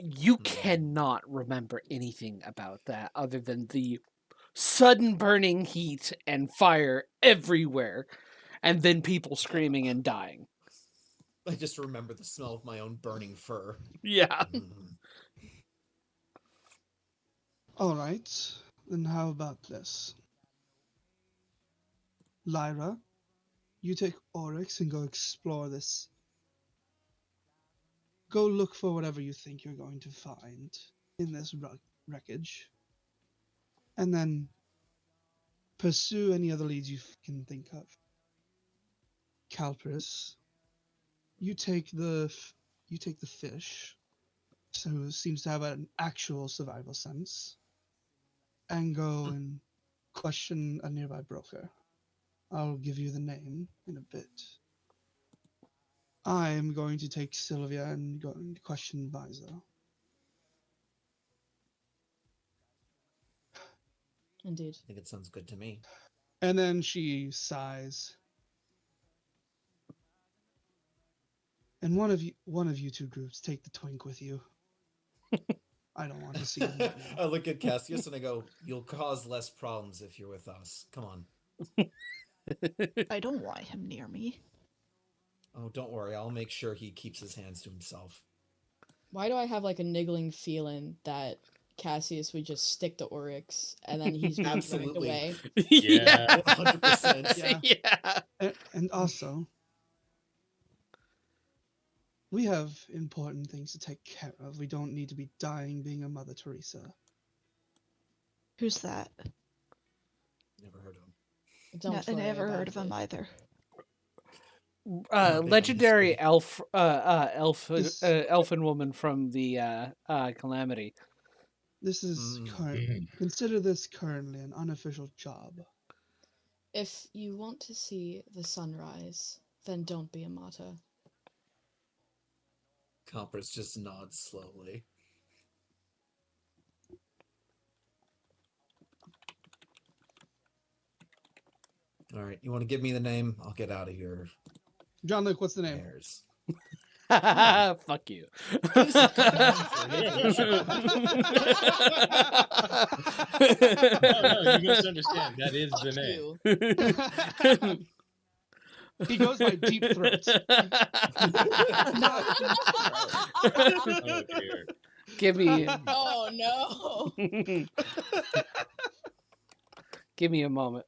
A: you cannot remember anything about that other than the sudden burning heat and fire everywhere, and then people screaming and dying.
G: I just remember the smell of my own burning fur.
A: Yeah.
E: All right, then how about this? Lyra, you take Oryx and go explore this. Go look for whatever you think you're going to find in this wreckage. And then pursue any other leads you can think of. Calpris, you take the fish, who seems to have an actual survival sense, and go and question a nearby broker. I'll give you the name in a bit. I'm going to take Sylvia and go and question Vizo.
C: Indeed.
G: I think it sounds good to me.
E: And then she sighs. And one of you two groups take the twink with you. I don't want to see him right now.
G: I look at Cassius and I go, "You'll cause less problems if you're with us. Come on."
H: I don't want him near me.
G: Oh, don't worry. I'll make sure he keeps his hands to himself.
C: Why do I have like a niggling feeling that Cassius would just stick to Oryx and then he's running
G: Absolutely.
C: away?
B: Yeah.
G: 100%.
A: Yeah.
E: And also, we have important things to take care of. We don't need to be dying being a Mother Teresa.
H: Who's that?
G: Never heard of him.
C: Don't
H: I
C: worry
H: never
C: about
H: heard of him
C: it.
H: either.
A: Legendary elf,
E: This-
A: elfin woman from the Calamity.
E: This is current. Consider this currently an unofficial job.
C: If you want to see the sunrise, then don't be a martyr.
G: Compras just nods slowly. All right, you want to give me the name? I'll get out of here.
E: John Luke, what's the name?
G: Bears.
A: Fuck you.
B: No, you misunderstand. That is the
C: Fuck
B: name.
C: you.
E: He goes by Deep Throat.
B: Oh dear.
A: Give me
C: Oh no.
A: give me a moment.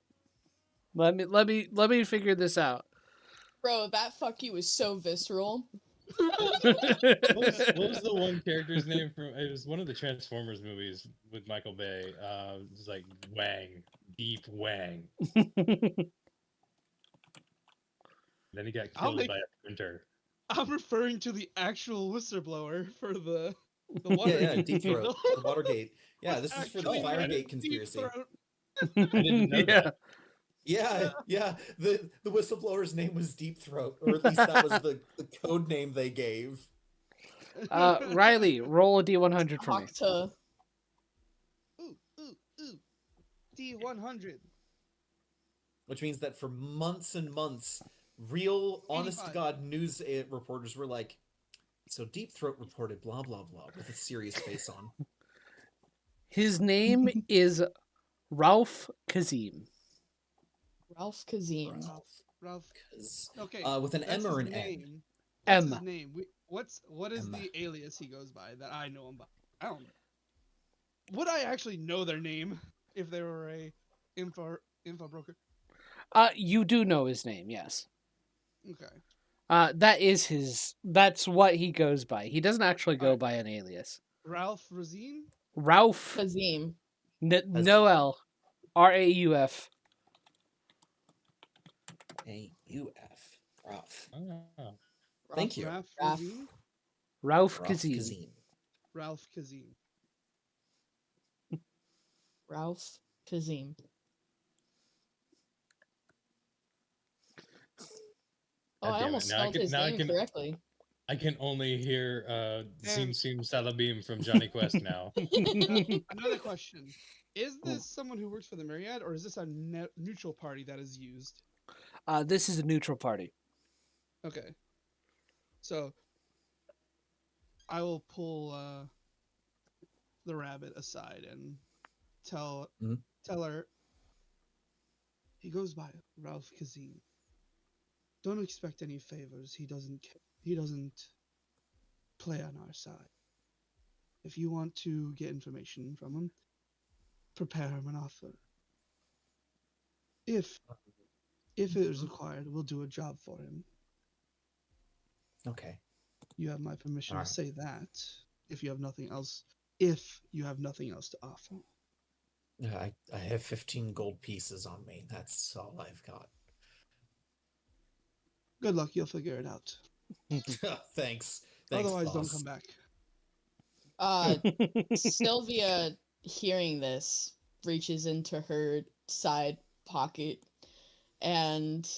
A: Let me figure this out.
C: Bro, that fuck you was so visceral.
B: What was the one character's name from? It was one of the Transformers movies with Michael Bay. It was like Wang, Deep Wang. Then he got killed by a printer.
E: I'm referring to the actual whistleblower for the water.
G: Yeah, Deep Throat. The Watergate. Yeah, this is for the
E: Actually,
G: Firegate
E: Deep
G: conspiracy.
E: Throat.
B: I didn't know that.
G: Yeah. The whistleblower's name was Deep Throat, or at least that was the code name they gave.
A: Riley, roll a D100 for me.
C: Octa.
E: Ooh. D100.
G: Which means that for months and months, real, honest-to-God news reporters were like, so Deep Throat reported blah, blah, blah, with a serious face on.
A: His name is Ralph Kazim.
C: Ralph Kazim.
E: Ralph.
G: 'Cause,
E: Okay.
G: with an
E: that's
G: M or
E: his
G: an
E: name.
A: M.
E: What's his name? What is
G: M.
E: the alias he goes by that I know him by? I don't know. Would I actually know their name if they were a info broker?
A: You do know his name, yes.
E: Okay.
A: That's what he goes by. He doesn't actually go
E: Alright.
A: by an alias.
E: Ralph Razine?
A: Ralph
C: Kazim.
A: Noel. Rauf.
G: AUF. Ralph.
B: Oh.
G: Thank you.
E: Ralph
C: Ralph.
E: Razine?
A: Ralph
G: Ralph
A: Kazim.
G: Kazim.
E: Ralph Kazim.
C: Ralph Kazim. Oh,
B: God
C: I
B: damn it.
C: almost
B: Now I
C: spelled
B: can-
C: his
B: now I
C: name
B: can-
C: correctly.
B: I can only hear Zim
E: And-
B: Sim Salabim from Johnny Quest now.
E: Another question. Is this someone who works for the Myriad, or is this a neutral party that is used?
A: This is a neutral party.
E: Okay. So, I will pull the rabbit aside and tell her he goes by Ralph Kazim. Don't expect any favors. He doesn't play on our side. If you want to get information from him, prepare him an offer. If it is required, we'll do a job for him.
G: Okay.
E: You have my permission
G: Alright.
E: to say that. If you have nothing else to offer.
G: I have 15 gold pieces on me. That's all I've got.
E: Good luck. You'll figure it out.
G: Thanks.
E: Otherwise,
G: boss.
E: don't come back.
C: Sylvia, hearing this, reaches into her side pocket and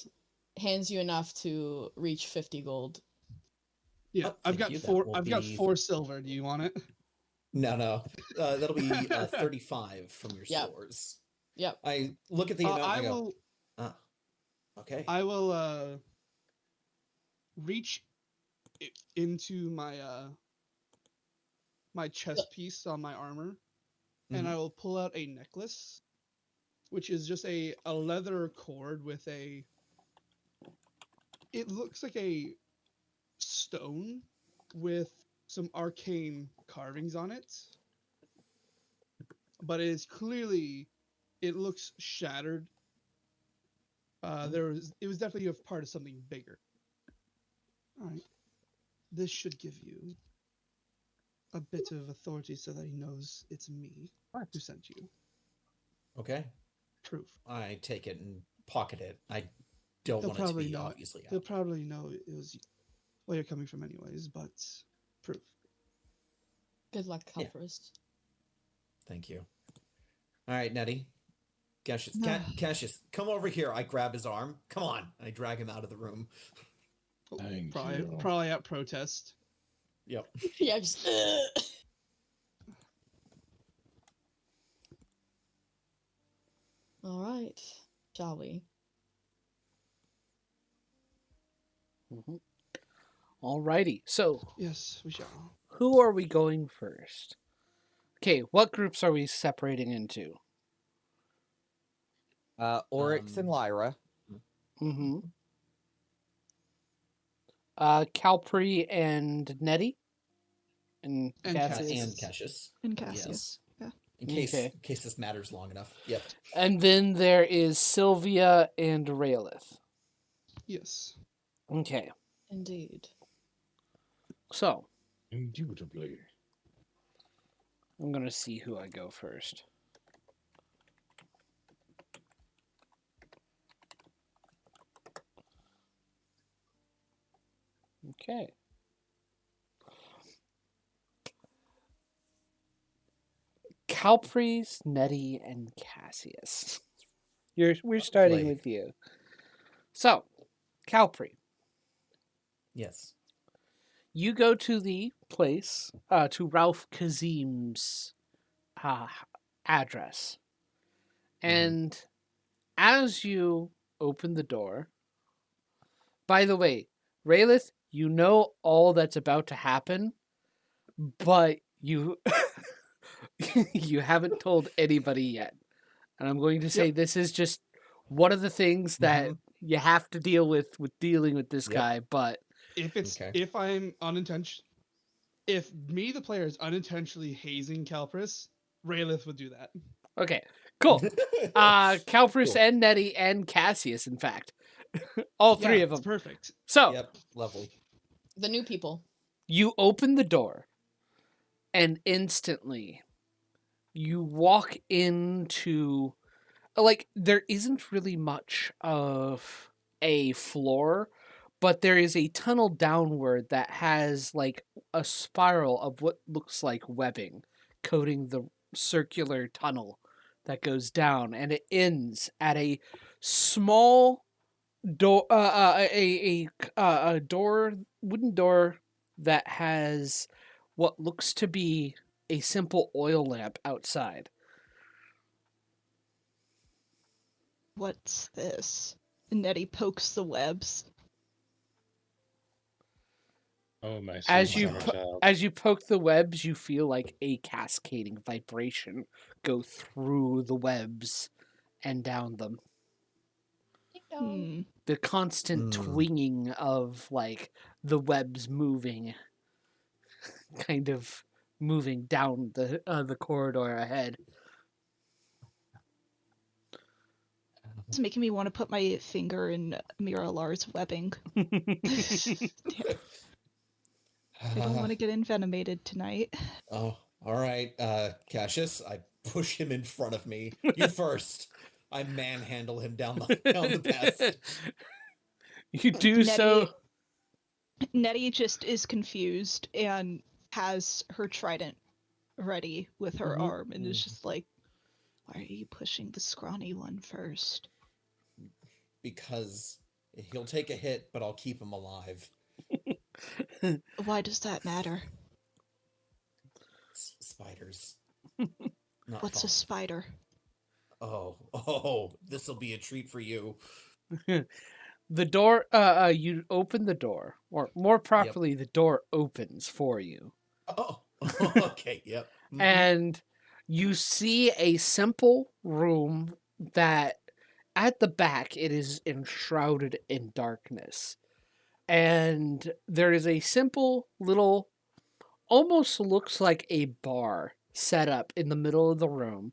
C: hands you enough to reach 50 gold.
E: Yeah,
G: Oh,
E: I've
G: thank
E: got
G: you. That
E: four.
G: will
E: I've got
G: be-
E: 4 silver. Do you want it?
G: No. That'll be 35 from your
C: Yep.
G: stores.
C: Yep.
G: I look at the amount and
E: I
G: I go,
E: will.
G: okay.
E: I will reach into my my chest piece on my armor, and I will pull out a necklace, which is just a leather cord with a. It looks like a stone with some arcane carvings on it, but it is clearly. It looks shattered. It was definitely a part of something bigger. All right, this should give you a bit of authority so that he knows it's me who sent you.
G: Okay.
E: Proof.
G: I take it and pocket it. I don't
E: They'll
G: want it to
E: probably
G: be
E: know.
G: obviously
E: They'll
G: out.
E: probably know it was where you're coming from, anyways. But proof.
C: Good luck,
G: Yeah.
C: Calvers.
G: Thank you. All right, Nettie. Cassius, come over here. I grab his arm. Come on. I drag him out of the room.
D: Thank
E: Probably,
D: you.
E: probably at protest.
G: Yep.
C: Yeah, just. All right, shall we?
A: Alrighty. So,
E: Yes, we shall.
A: who are we going first? Okay, what groups are we separating into?
F: Oryx and Lyra.
A: Mm-hmm. Calpri and Nettie? And
E: And
A: Cassius?
G: And Cassius.
H: And Cassius. Yeah.
G: In case
A: Okay.
G: this matters long enough. Yep.
A: And then there is Sylvia and Raelith.
E: Yes.
A: Okay.
C: Indeed.
A: So,
D: Indubitably.
A: I'm going to see who I go first. Okay. Calpries, Nettie, and Cassius. We're starting
G: Lovely.
A: with you. So, Calpri,
G: Yes.
A: you go to the place, to Ralph Kazim's address. And as you open the door, by the way, Raelith, you know all that's about to happen, but you you haven't told anybody yet. And I'm going to say this is just one of the things that you have to deal with dealing with this
F: Yep.
A: guy. But
F: Okay.
E: if I'm unintentional, if me the player is unintentionally hazing Calpris, Raylith would do that.
A: okay, cool. Calpris
F: Cool.
A: and Nettie and Cassius, in fact, all three of
E: It's
A: them.
E: perfect.
A: So
F: Yep, lovely.
C: The new people.
A: you open the door, and instantly you walk into, like, there isn't really much of a floor, but there is a tunnel downward that has like a spiral of what looks like webbing coating the circular tunnel that goes down, and it ends at a small door, a door, wooden door that has what looks to be a simple oil lamp outside.
H: What's this? Nettie pokes the webs.
B: Oh my sweet
A: As you
B: summer
A: po-
B: child.
A: as you poke the webs, you feel like a cascading vibration go through the webs and down them.
H: Hmm.
A: The constant twinging of like the webs moving, kind of moving down the corridor ahead.
H: It's making me want to put my finger in Miralar's webbing. I don't want to get envenomated tonight.
I: Oh, all right, Cassius. I push him in front of me. You first. I manhandle him down the passage.
A: You do so.
H: Nettie just is confused and has her trident ready with her arm and is just like, why are you pushing the scrawny one first?
I: Because he'll take a hit, but I'll keep him alive.
H: Why does that matter?
I: Spiders. Not
H: What's a
I: fun.
H: spider?
I: Oh, this'll be a treat for you.
A: The door, you open the door, or more properly, the door opens for you.
I: Oh, okay, yep.
A: And you see a simple room that at the back it is enshrouded in darkness. And there is a simple little, almost looks like a bar set up in the middle of the room.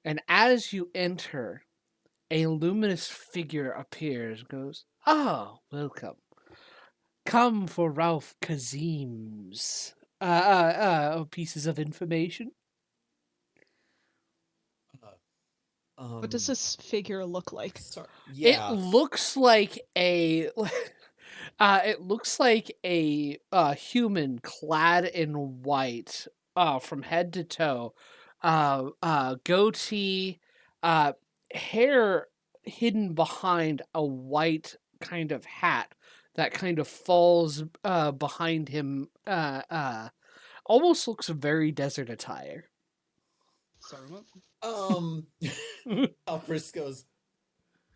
A: And as you enter, a luminous figure appears and goes, "Oh, welcome. Come for Ralph Kazim's pieces of information."
H: What does this figure look like?
I: Sorry. Yeah.
A: It looks like a human clad in white, from head to toe, goatee, hair hidden behind a white kind of hat that kind of falls behind him, almost looks very desert attire.
E: Saruman?
I: Alfris goes,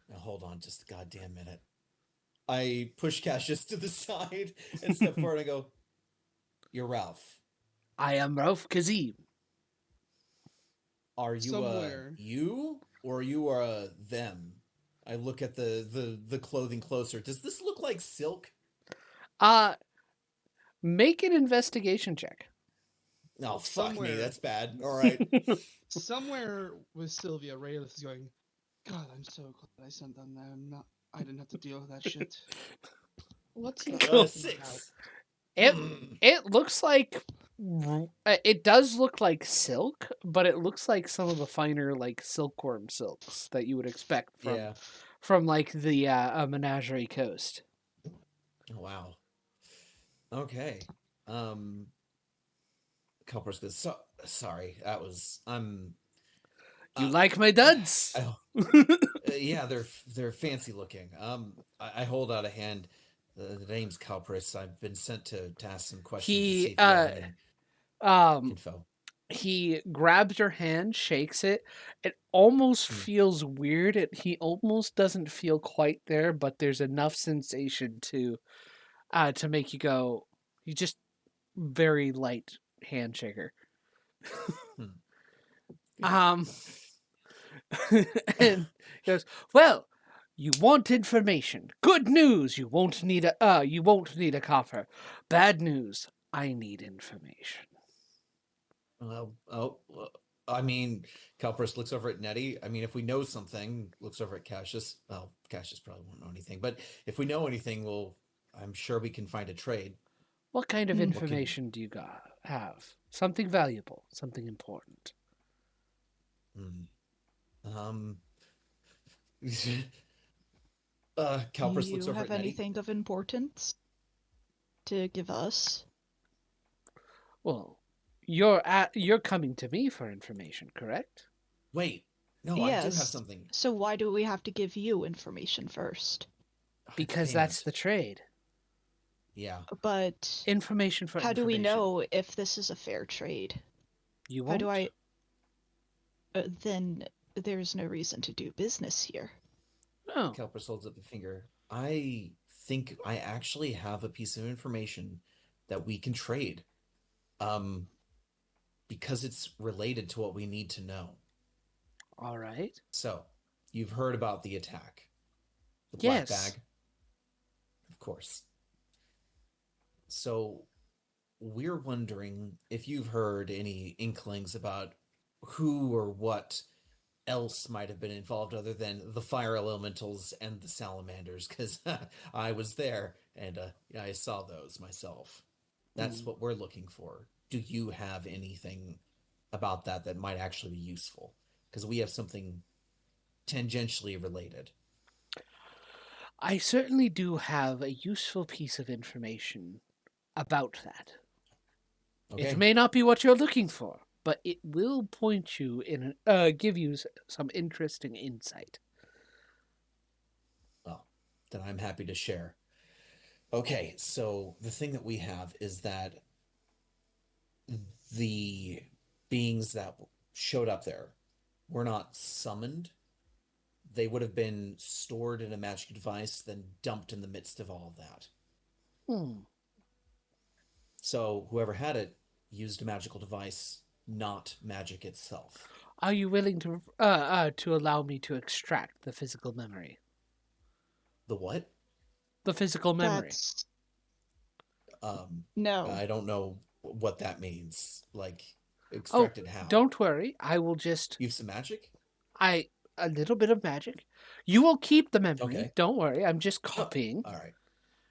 I: now hold on just a goddamn minute. I push Cassius to the side and step forward and go, you're Ralph.
A: I am Ralph Kazim.
I: Are you
E: Somewhere.
I: you or you are them? I look at the clothing closer. Does this look like silk?
A: Make an investigation check.
I: No, fuck me,
E: Somewhere.
I: that's bad. All right.
E: Somewhere with Sylvia, Raylith is going, God, I'm so glad I sent them there. I didn't have to deal with that shit.
C: What's he
A: Cool.
I: 6.
A: It looks like, it does look like silk, but it looks like some of the finer like silkworm silks that you would expect from like the Menagerie Coast.
I: Wow. Okay. Culpers goes, sorry, that was
A: You like my duds?
I: yeah, they're fancy looking. I hold out a hand. The name's Calpris. I've been sent to ask some questions. To see if you have any info.
A: He grabs your hand, shakes it. It almost feels weird. He almost doesn't feel quite there, but there's enough sensation to make you go. You just very light handshaker. And he goes, "Well, you want information. Good news, you won't need a coffer. Bad news, I need information."
I: I mean, Calpris looks over at Nettie. I mean, if we know something, looks over at Cassius. Well, Cassius probably won't know anything, but if we know anything, I'm sure we can find a trade.
A: What kind of
H: Hmm.
A: information do you have? Something valuable, something important.
I: Calpris
H: You
I: looks over
H: have
I: at Nettie.
H: anything of importance to give us?
A: Well, you're coming to me for information, correct?
I: Wait, no, I do have
H: Yes.
I: something.
H: So why do we have to give you information first?
A: Because
I: It's
A: that's
I: payment.
A: the trade.
I: Yeah.
H: But
A: Information for
H: how
A: information.
H: do we know if this is a fair trade?
A: You
H: How
A: won't?
H: do I? Then there's no reason to do business here.
A: No.
I: Calpris holds up a finger. I think I actually have a piece of information that we can trade. Because it's related to what we need to know.
A: All right.
I: So, you've heard about the attack. The black
A: Yes.
I: bag? Of course. So, we're wondering if you've heard any inklings about who or what else might have been involved other than the fire elementals and the salamanders, because I was there and I saw those myself. That's what we're looking for. Do you have anything about that might actually be useful? Because we have something tangentially related.
A: I certainly do have a useful piece of information about that.
I: Okay.
A: It may not be what you're looking for, but it will point you in, give you some interesting insight.
I: Well, then I'm happy to share. Okay, so the thing that we have is that the beings that showed up there were not summoned. They would have been stored in a magic device, then dumped in the midst of all of that. So whoever had it used a magical device, not magic itself.
A: Are you willing to allow me to extract the physical memory?
I: The what?
A: The physical memory.
H: That's
C: No.
I: I don't know what that means. Like, extracted how?
A: Don't worry. I will just...
I: Use some magic?
A: A little bit of magic. You will keep the memory.
I: Okay.
A: Don't worry. I'm just copying.
I: All right.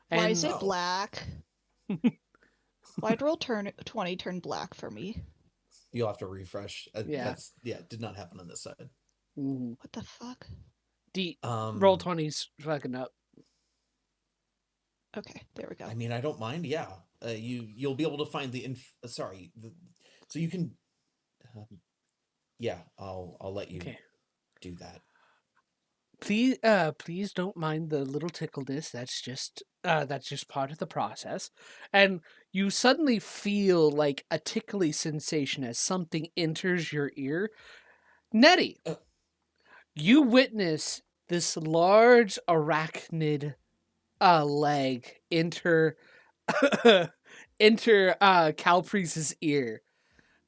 C: Why
A: And
C: is it black?
H: Why'd roll 20 turn black for me?
I: You'll have to refresh.
A: Yeah.
I: It did not happen on this side.
H: What the fuck?
A: roll 20's fucking up.
H: Okay, there we go.
I: I mean, I don't mind. Yeah, you'll be able to find the so you can. Yeah, I'll let you do that.
A: Please don't mind the little tickleness. That's just part of the process. And you suddenly feel like a tickly sensation as something enters your ear. Nettie, you witness this large arachnid leg enter Calprice's ear.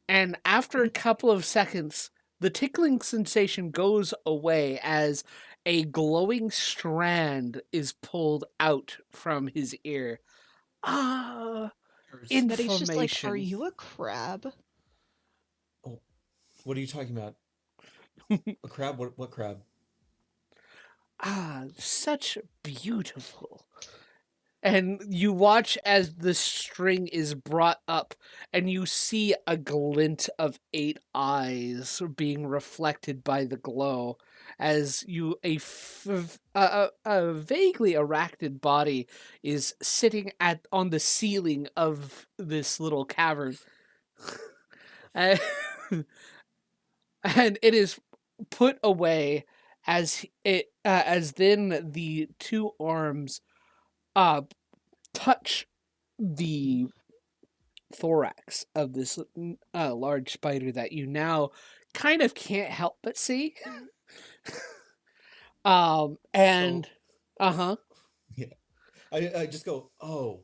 A: And after a couple of seconds, the tickling sensation goes away as a glowing strand is pulled out from his ear. Information.
H: Nettie's just like, are you a crab?
I: Oh, what are you talking about? A crab? What crab?
A: Such beautiful. And you watch as the string is brought up, and you see a glint of 8 eyes being reflected by the glow, as a vaguely arachnid body is sitting on the ceiling of this little cavern, and it is put away as then the two arms touch the thorax of this large spider that you now kind of can't help but see. And
I: yeah, I just go, oh,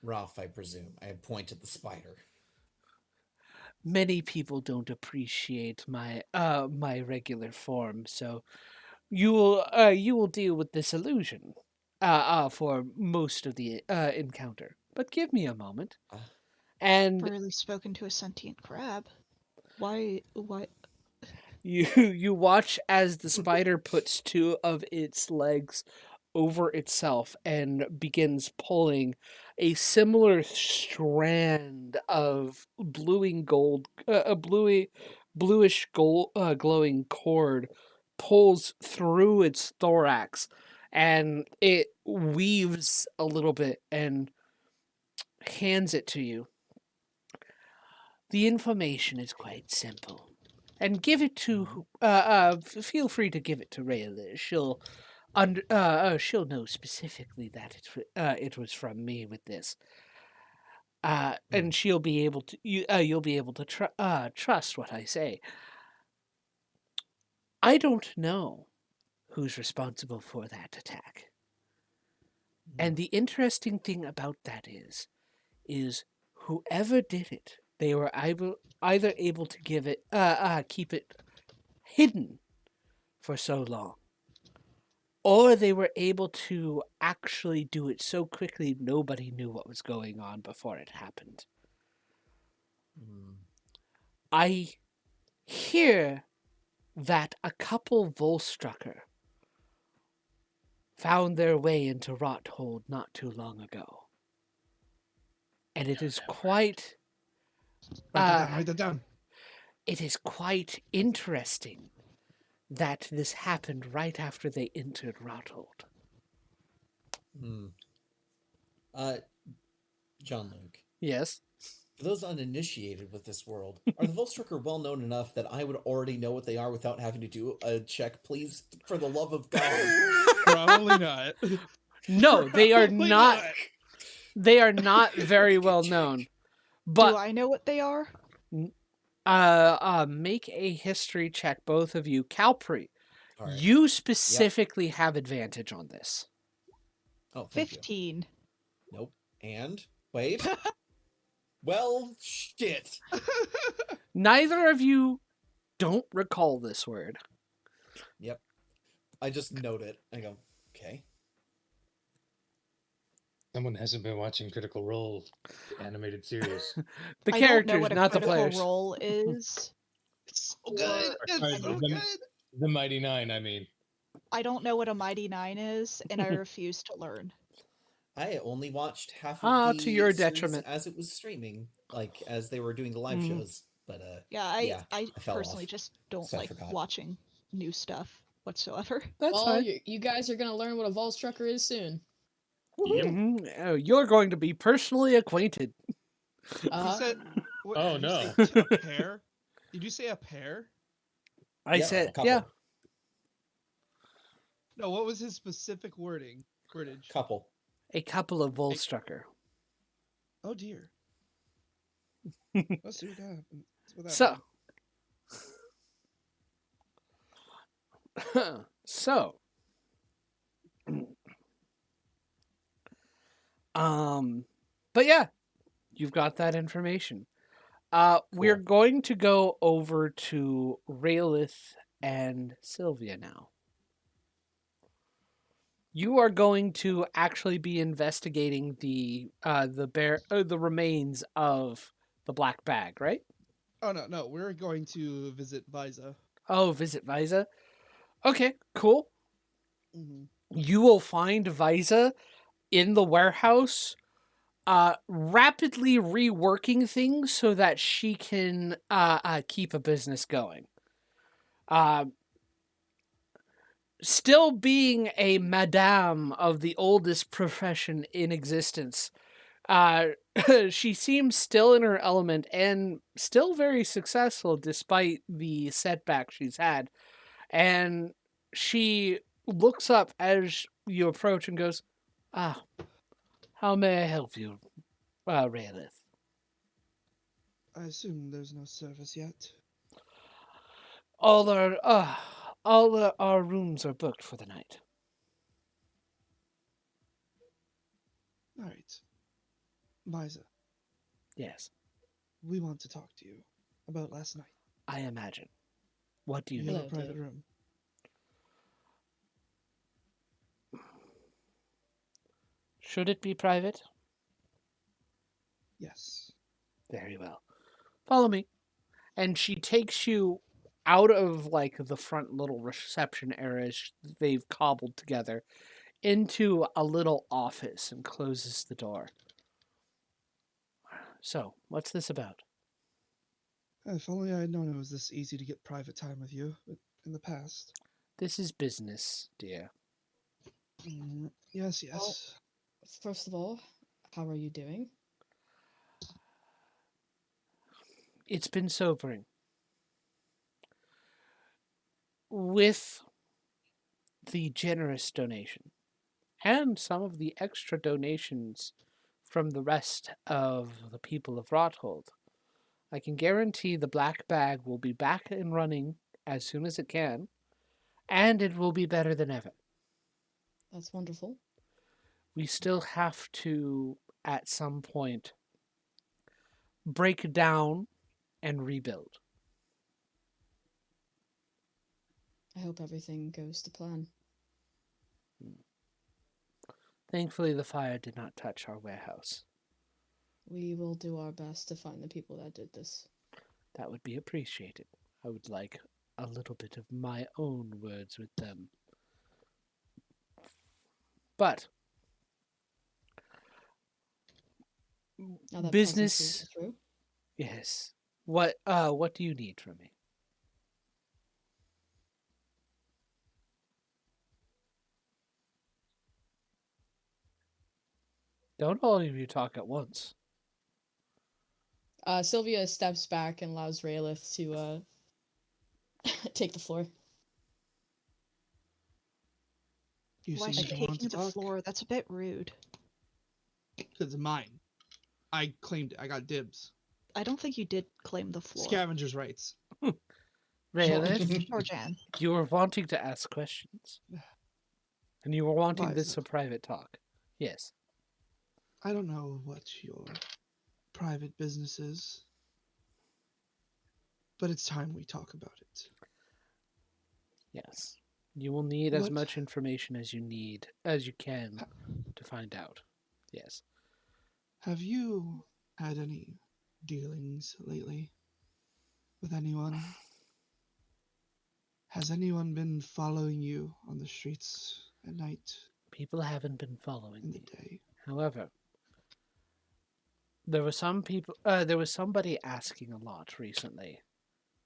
I: Ralph, I presume. I point at the spider.
A: many people don't appreciate my regular form, so you will deal with this illusion for most of the encounter. But give me a moment. And
H: Barely spoken to a sentient crab. Why?
A: you watch as the spider puts two of its legs over itself and begins pulling a similar strand of bluish gold glowing cord pulls through its thorax, and it weaves a little bit and hands it to you. The information is quite simple. And give it to. Feel free to give it to Rayla. She'll know specifically that it was from me with this. And she'll be able to. You'll be able to trust what I say. I don't know who's responsible for that attack. And the interesting thing about that is whoever did it, they were either able to keep it hidden for so long, or they were able to actually do it so quickly nobody knew what was going on before it happened. I hear that a couple Volstrucker found their way into Rothold not too long ago. And it is quite...
E: Write that down.
A: It is quite interesting that this happened right after they entered Rothold.
I: John Luke.
A: Yes?
I: For those uninitiated with this world, are the Volstrucker well known enough that I would already know what they are without having to do a check? Please, for the love of God.
E: Probably not.
A: No, they are
E: Probably
A: not. They are not very well known. But
H: do I know what they are?
A: Make a history check, both of you. Calpri,
I: All right.
A: you specifically have advantage on this.
I: Oh, thank
H: 15.
I: you. Nope. And wait. Well, shit.
A: Neither of you don't recall this word.
I: Yep. I just note it. I go, okay.
B: Someone hasn't been watching Critical Role animated series.
A: The
H: I
A: characters,
H: don't know what
A: not
H: a
A: the
H: critical
A: players.
H: role is.
E: It's so good.
B: Sorry,
E: It's so
B: the-
E: good.
B: The Mighty Nine, I mean.
H: I don't know what a Mighty Nine is, and I refuse to learn.
I: I only watched half of the
A: to your
I: series
A: detriment.
I: as it was streaming, like as they were doing the live shows. But
H: Yeah, I
I: fell
H: personally
I: off.
H: just don't
I: So I
H: like
I: forgot.
H: watching new stuff whatsoever.
A: That's
C: Well,
A: fine.
C: you guys are gonna learn what a Volstrucker is soon.
A: Oh, you're going to be personally acquainted.
E: You said,
B: Oh,
E: did you
B: no.
E: say a pair? Did you say a pair?
A: I
I: Yeah,
A: said,
I: a couple.
A: yeah.
E: No, what was his specific wordage?
I: Couple.
A: A couple of Volstrucker.
E: Oh dear. Let's see what that happened.
A: So, but yeah, you've got that information. We're
I: Cool.
A: going to go over to Raelith and Sylvia now. You are going to actually be investigating the remains of the black bag, right?
E: Oh no, we're going to visit Visa.
A: Oh, visit Visa. Okay, cool.
E: Mm-hmm.
A: You will find Visa in the warehouse, rapidly reworking things so that she can keep a business going. Still being a madame of the oldest profession in existence, she seems still in her element and still very successful despite the setback she's had. And she looks up as you approach and goes, how may I help you, Raelith?
E: I assume there's no service yet.
A: All our rooms are booked for the night.
E: All right, Visa,
A: Yes.
E: we want to talk to you. about last night.
A: I imagine. What do you
E: You
A: need?
E: have a private room.
A: Should it be private?
E: Yes.
A: Very well. Follow me. And she takes you out of like the front little reception areas they've cobbled together into a little office and closes the door. So, what's this about?
E: If only I had known it was this easy to get private time with you, but in the past.
A: This is business, dear.
E: Yes, yes.
C: Well, first of all, how are you doing?
A: It's been sobering. With the generous donation and some of the extra donations from the rest of the people of Rothold, I can guarantee the black bag will be back and running as soon as it can, and it will be better than ever.
C: That's wonderful.
A: We still have to, at some point, break down and rebuild.
C: I hope everything goes to plan.
A: Thankfully, the fire did not touch our warehouse.
C: We will do our best to find the people that did this.
A: That would be appreciated. I would like a little bit of my own words with them. But
C: Now that
A: business
C: pleasantry is true.
A: Yes. What do you need from me? Don't all of you talk at once.
C: Sylvia steps back and allows Raelith to take the floor.
E: You
H: Why is
E: seem
H: she
E: to want
H: taking
E: to
H: the
E: talk?
H: floor? That's a bit rude.
E: Because it's mine. I claimed it. I got dibs.
H: I don't think you did claim the floor.
E: Scavenger's rights.
A: Raelith,
H: Or Jan.
A: you were wanting to ask questions. And you were wanting
E: Why is
A: this
E: that?
A: a private talk. Yes.
E: I don't know what your private business is, but it's time we talk about it.
A: Yes. You will need as
E: What-
A: much information as you can to find out. Yes.
E: Have you had any dealings lately with anyone? Has anyone been following you on the streets at night,
A: People haven't been following
E: in the
A: me.
E: day?
A: However, there was somebody asking a lot recently,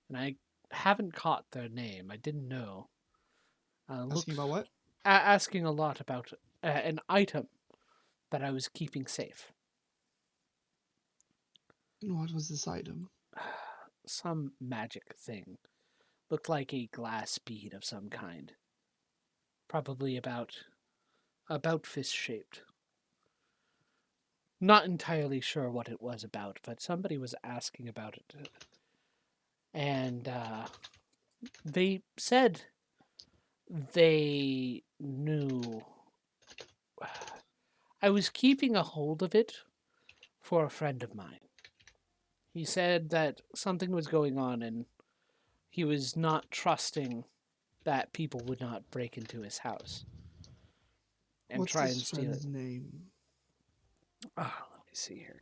A: and I haven't caught their name. I didn't know.
E: Asking about what?
A: Asking a lot about an item that I was keeping safe.
E: And what was this item?
A: Some magic thing. Looked like a glass bead of some kind. Probably about fist shaped. Not entirely sure what it was about, but somebody was asking about it. And they said they knew. I was keeping a hold of it for a friend of mine. He said that something was going on and he was not trusting that people would not break into his house and
E: What's
A: try
E: this
A: and steal
E: friend's
A: it.
E: name?
A: Let me see here.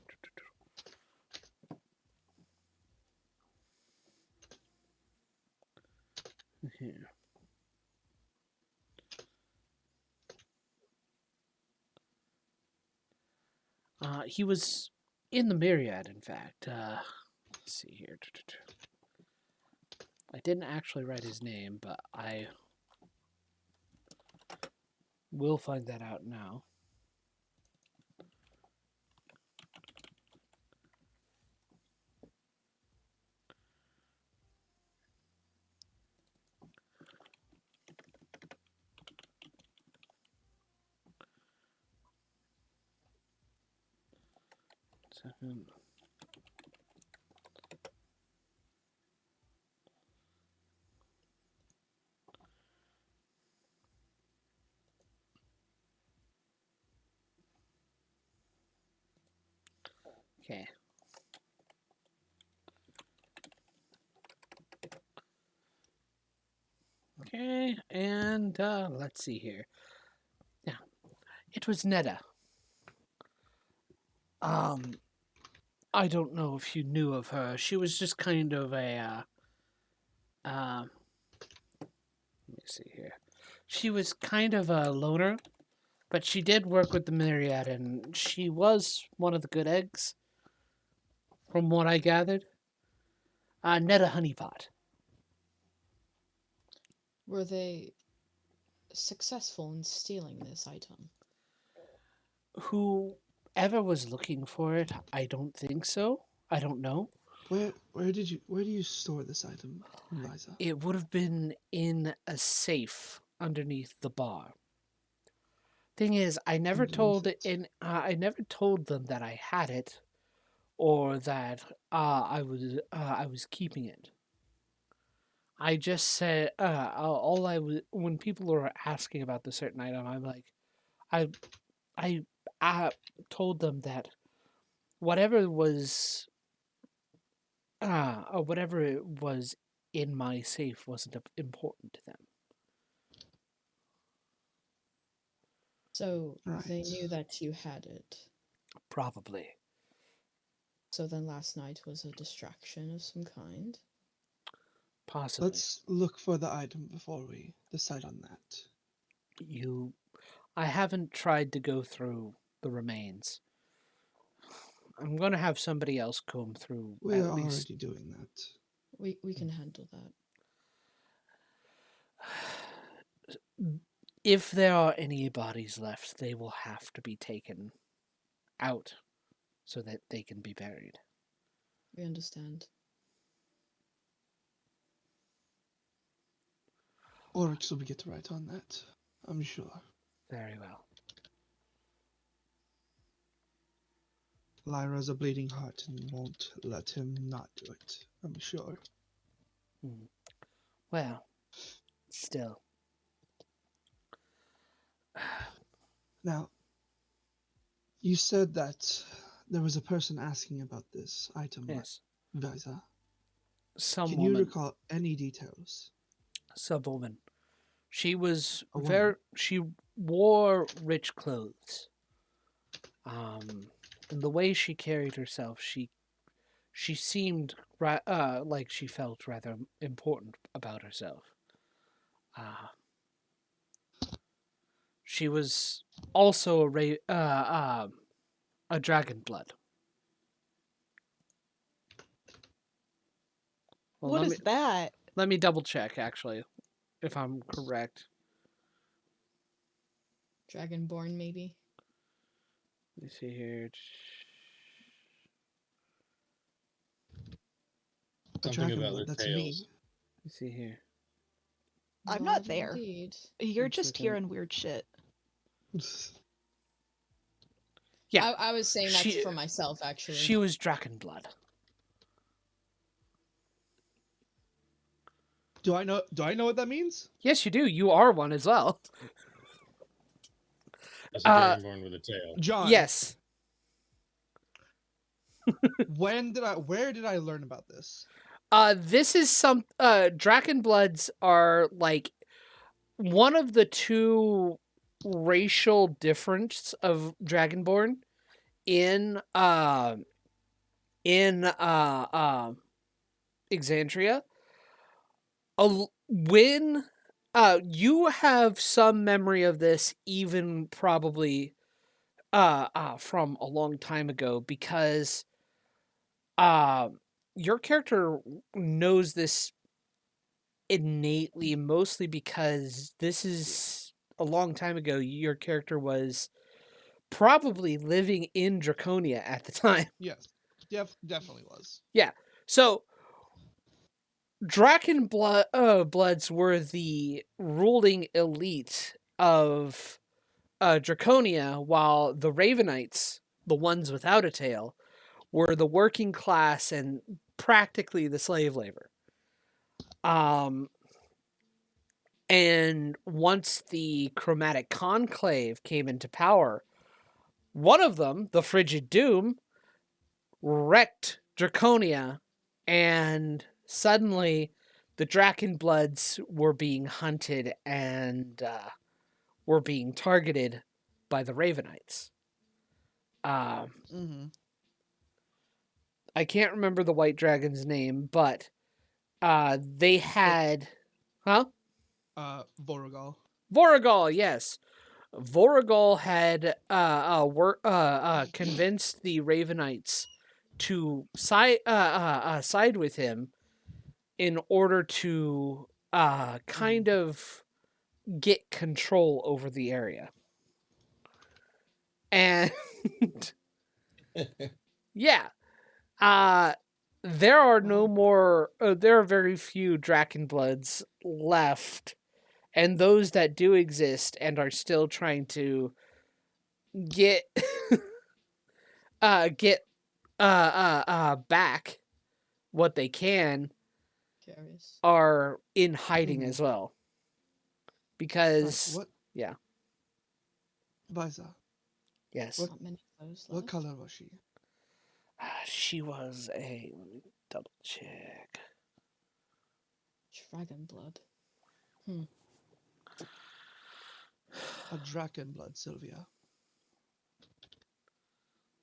A: Here. He was in the Myriad, in fact. Let's see here. I didn't actually write his name, but I will find that out now. Second. Okay. Okay, and let's see here. Yeah, it was Neda. I don't know if you knew of her. She was just kind of a let me see here. She was kind of a loner, but she did work with the Myriad, and she was one of the good eggs, from what I gathered. Neda Honeypot.
C: Were they successful in stealing this item?
A: Whoever was looking for it, I don't think so. I don't know.
E: Where do you store this item, Liza?
A: It would have been in a safe underneath the bar. Thing is, I never told I never told them that I had it, or that I was keeping it. I just said all I was when people were asking about the certain item. I'm like, I told them that whatever was or whatever it was in my safe wasn't important to them.
C: So they
E: Right.
C: knew that you had it.
A: Probably.
C: So then last night was a distraction of some kind.
A: Possibly.
E: Let's look for the item before we decide on that.
A: I haven't tried to go through the remains. I'm going to have somebody else comb through
E: We are
A: at least.
E: already doing that.
C: We can handle that.
A: If there are any bodies left, they will have to be taken out so that they can be buried.
C: We understand.
E: Oryx will get right on that, I'm sure.
A: Very well.
E: Lyra's a bleeding heart and won't let him not do it, I'm sure.
A: Well, still.
E: Now, you said that there was a person asking about this item,
A: Yes.
E: Liza.
A: Some
E: Can
A: woman.
E: you recall any details?
A: Some woman. She was
E: A
A: very.
E: woman.
A: She wore rich clothes. And the way she carried herself, she seemed like she felt rather important about herself. She was also a dragon blood. Well,
H: What is that?
A: Let me double check, actually, if I'm correct.
C: Dragonborn, maybe?
A: Let me see here.
E: A
B: Something
E: dragon
B: about
E: blood,
B: their
E: that's
B: tails.
E: me.
A: Let me see here.
H: I'm
C: Blood
H: not there.
C: Indeed.
H: You're
A: Let's
H: just
A: look at it.
H: hearing weird shit.
A: Yeah,
C: I was saying that for myself, actually.
A: she was dragon blood.
E: Do I know what that means?
A: Yes, you do. You are one as well.
B: That's a dragonborn with a tail.
E: John.
A: Yes.
E: Where did I learn about this?
A: This is some dragon bloods are like one of the two racial difference of dragonborn in Exandria. When you have some memory of this, even probably from a long time ago, because your character knows this innately, mostly because this is a long time ago. Your character was probably living in Draconia at the time.
E: Yes, definitely was.
A: Yeah. So Bloods were the ruling elite of Draconia, while the Ravenites, the ones without a tail, were the working class and practically the slave labor. And once the Chromatic Conclave came into power, one of them, the Frigid Doom, wrecked Draconia, and suddenly the Drakenbloods were being hunted and were being targeted by the Ravenites.
E: Mm-hmm.
A: I can't remember the White Dragon's name, but they had... Huh?
E: Voragal.
A: Voragal, yes. Voragal had convinced the Ravenites to side with him in order to kind of get control over the area. And yeah, there are no more. There are very few Drakenbloods left, and those that do exist and are still trying to get back what they can
C: Curious.
A: are in hiding as well. Because
E: What?
A: yeah.
E: Visa.
A: Yes.
C: Not many of those
E: What
C: left.
E: color was she?
A: She was a... Let me double check.
C: Dragon blood.
E: A Drakenblood, Sylvia.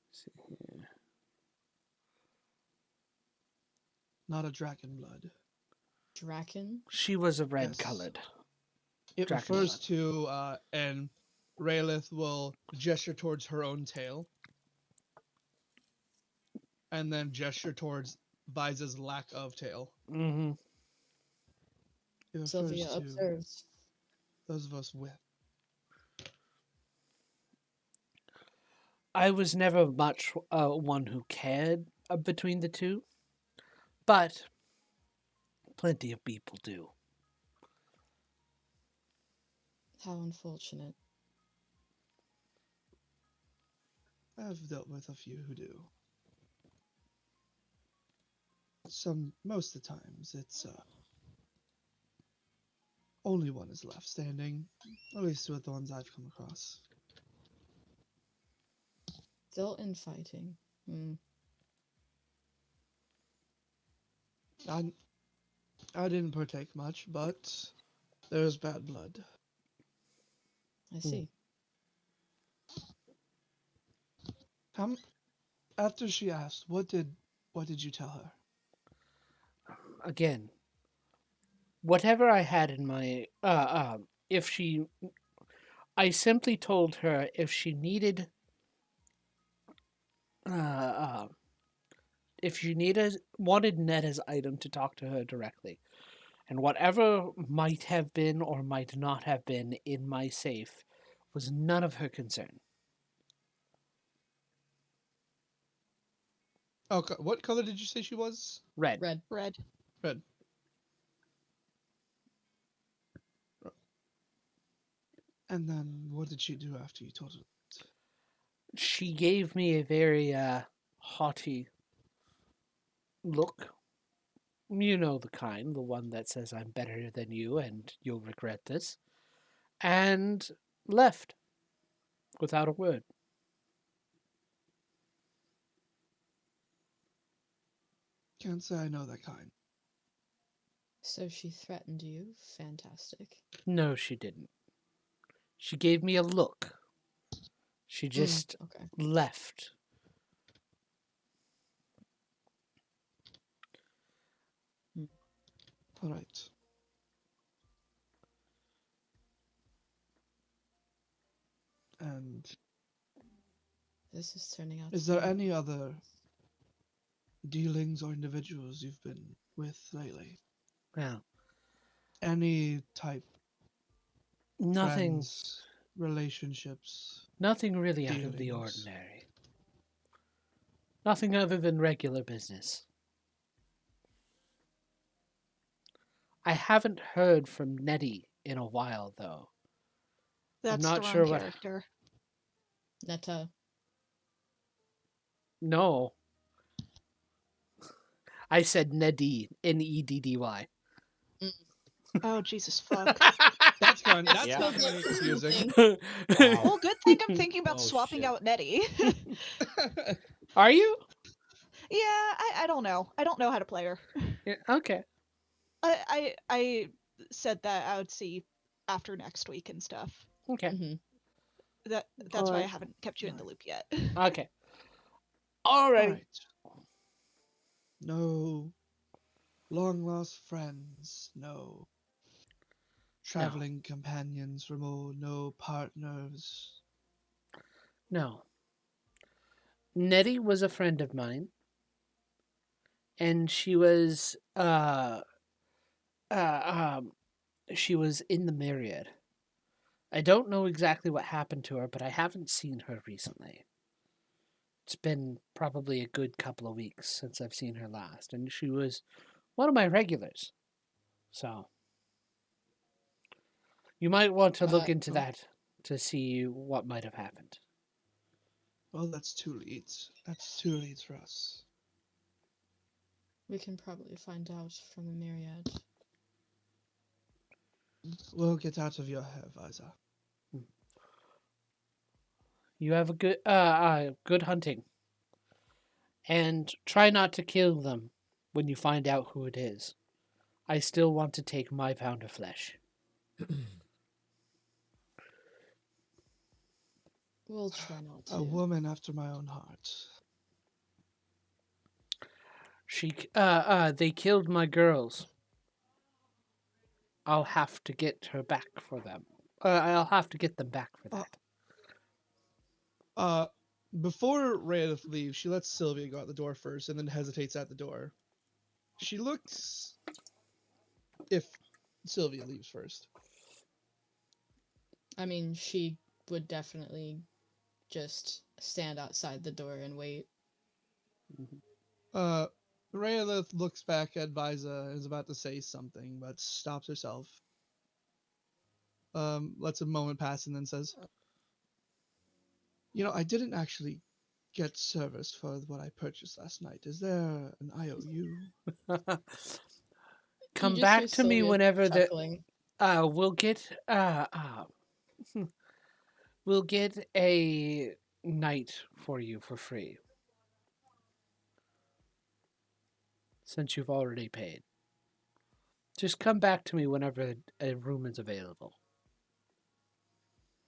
A: Let's see here.
E: Not a Drakenblood.
C: Draken?
A: She was a red
E: Yes.
A: colored.
E: It
A: Drakenblood.
E: refers to, and Raelith will gesture towards her own tail. And then gesture towards Visa's lack of tail.
A: Mm-hmm.
E: It refers
C: Sylvia
E: to
C: observes.
E: those of us with.
A: I was never much one who cared between the two, but plenty of people do.
C: How unfortunate.
E: I've dealt with a few who do. Most of the times, it's only one is left standing, at least with the ones I've come across.
C: Still infighting.
E: I didn't partake much, but there's bad blood.
C: I see.
E: After she asked, what did you tell her?
A: Again, whatever I had in my I simply told her if she needed wanted Netta's item, to talk to her directly. And whatever might have been or might not have been in my safe was none of her concern.
E: Oh, what color did you say she was?
A: Red.
C: Red.
H: Red.
E: Red. And then what did she do after you told her?
A: She gave me a very haughty look. You know the kind, the one that says I'm better than you and you'll regret this. And left without a word.
E: Can't say I know that kind.
C: So she threatened you? Fantastic.
A: No, she didn't. She gave me a look. She just
C: Okay.
A: left.
E: All right. And
C: This is turning out.
E: is there any other dealings or individuals you've been with lately?
A: Well,
E: Any type,
A: nothing,
E: friends, relationships?
A: nothing really out of the
E: dealings.
A: ordinary. Nothing other than regular business. I haven't heard from Nettie in a while, though.
H: That's
A: not
H: the
A: sure
H: wrong
A: what-
H: character.
C: Netta.
A: No. I said Neddy, Neddy.
H: Oh, Jesus fuck.
E: That's kind. That's
F: Yeah.
E: not kind of confusing.
H: Well, good thing I'm thinking about
I: Oh,
H: swapping
I: shit.
H: out Nettie.
A: Are you?
H: Yeah, I don't know. I don't know how to play her.
A: Yeah, okay.
H: I said that I would see after next week and stuff.
A: Okay.
H: That's why I
A: Alright.
H: haven't kept you in the loop yet.
A: Okay. All right.
E: Alright. No long lost friends, no traveling companions from old, no partners.
A: No. Nettie was a friend of mine, and she was in the Myriad. I don't know exactly what happened to her, but I haven't seen her recently. It's been probably a good couple of weeks since I've seen her last, and she was one of my regulars. So you might want to look into that to see what might have happened.
E: Well, that's 2 leads. That's 2 leads for us.
C: We can probably find out from the Myriad.
E: We'll get out of your hair, Visor.
A: You have a good hunting, and try not to kill them when you find out who it is. I still want to take my pound of flesh.
C: We'll try not to.
E: A woman after my own heart.
A: They killed my girls. I'll have to get her back for them. I'll have to get them back for that.
E: Before Rhea leaves, she lets Sylvia go out the door first and then hesitates at the door. She looks if Sylvia leaves first.
C: I mean, she would definitely just stand outside the door and wait.
E: Rhea looks back at Visa and is about to say something, but stops herself. Lets a moment pass and then says, "You know, I didn't actually get service for what I purchased last night. Is there an IOU?"
A: Come
C: You just
A: back
C: hear
A: to me
C: Sylvia
A: whenever
C: chuckling.
A: we'll get we'll get a night for you for free. Since you've already paid. Just come back to me whenever a room is available.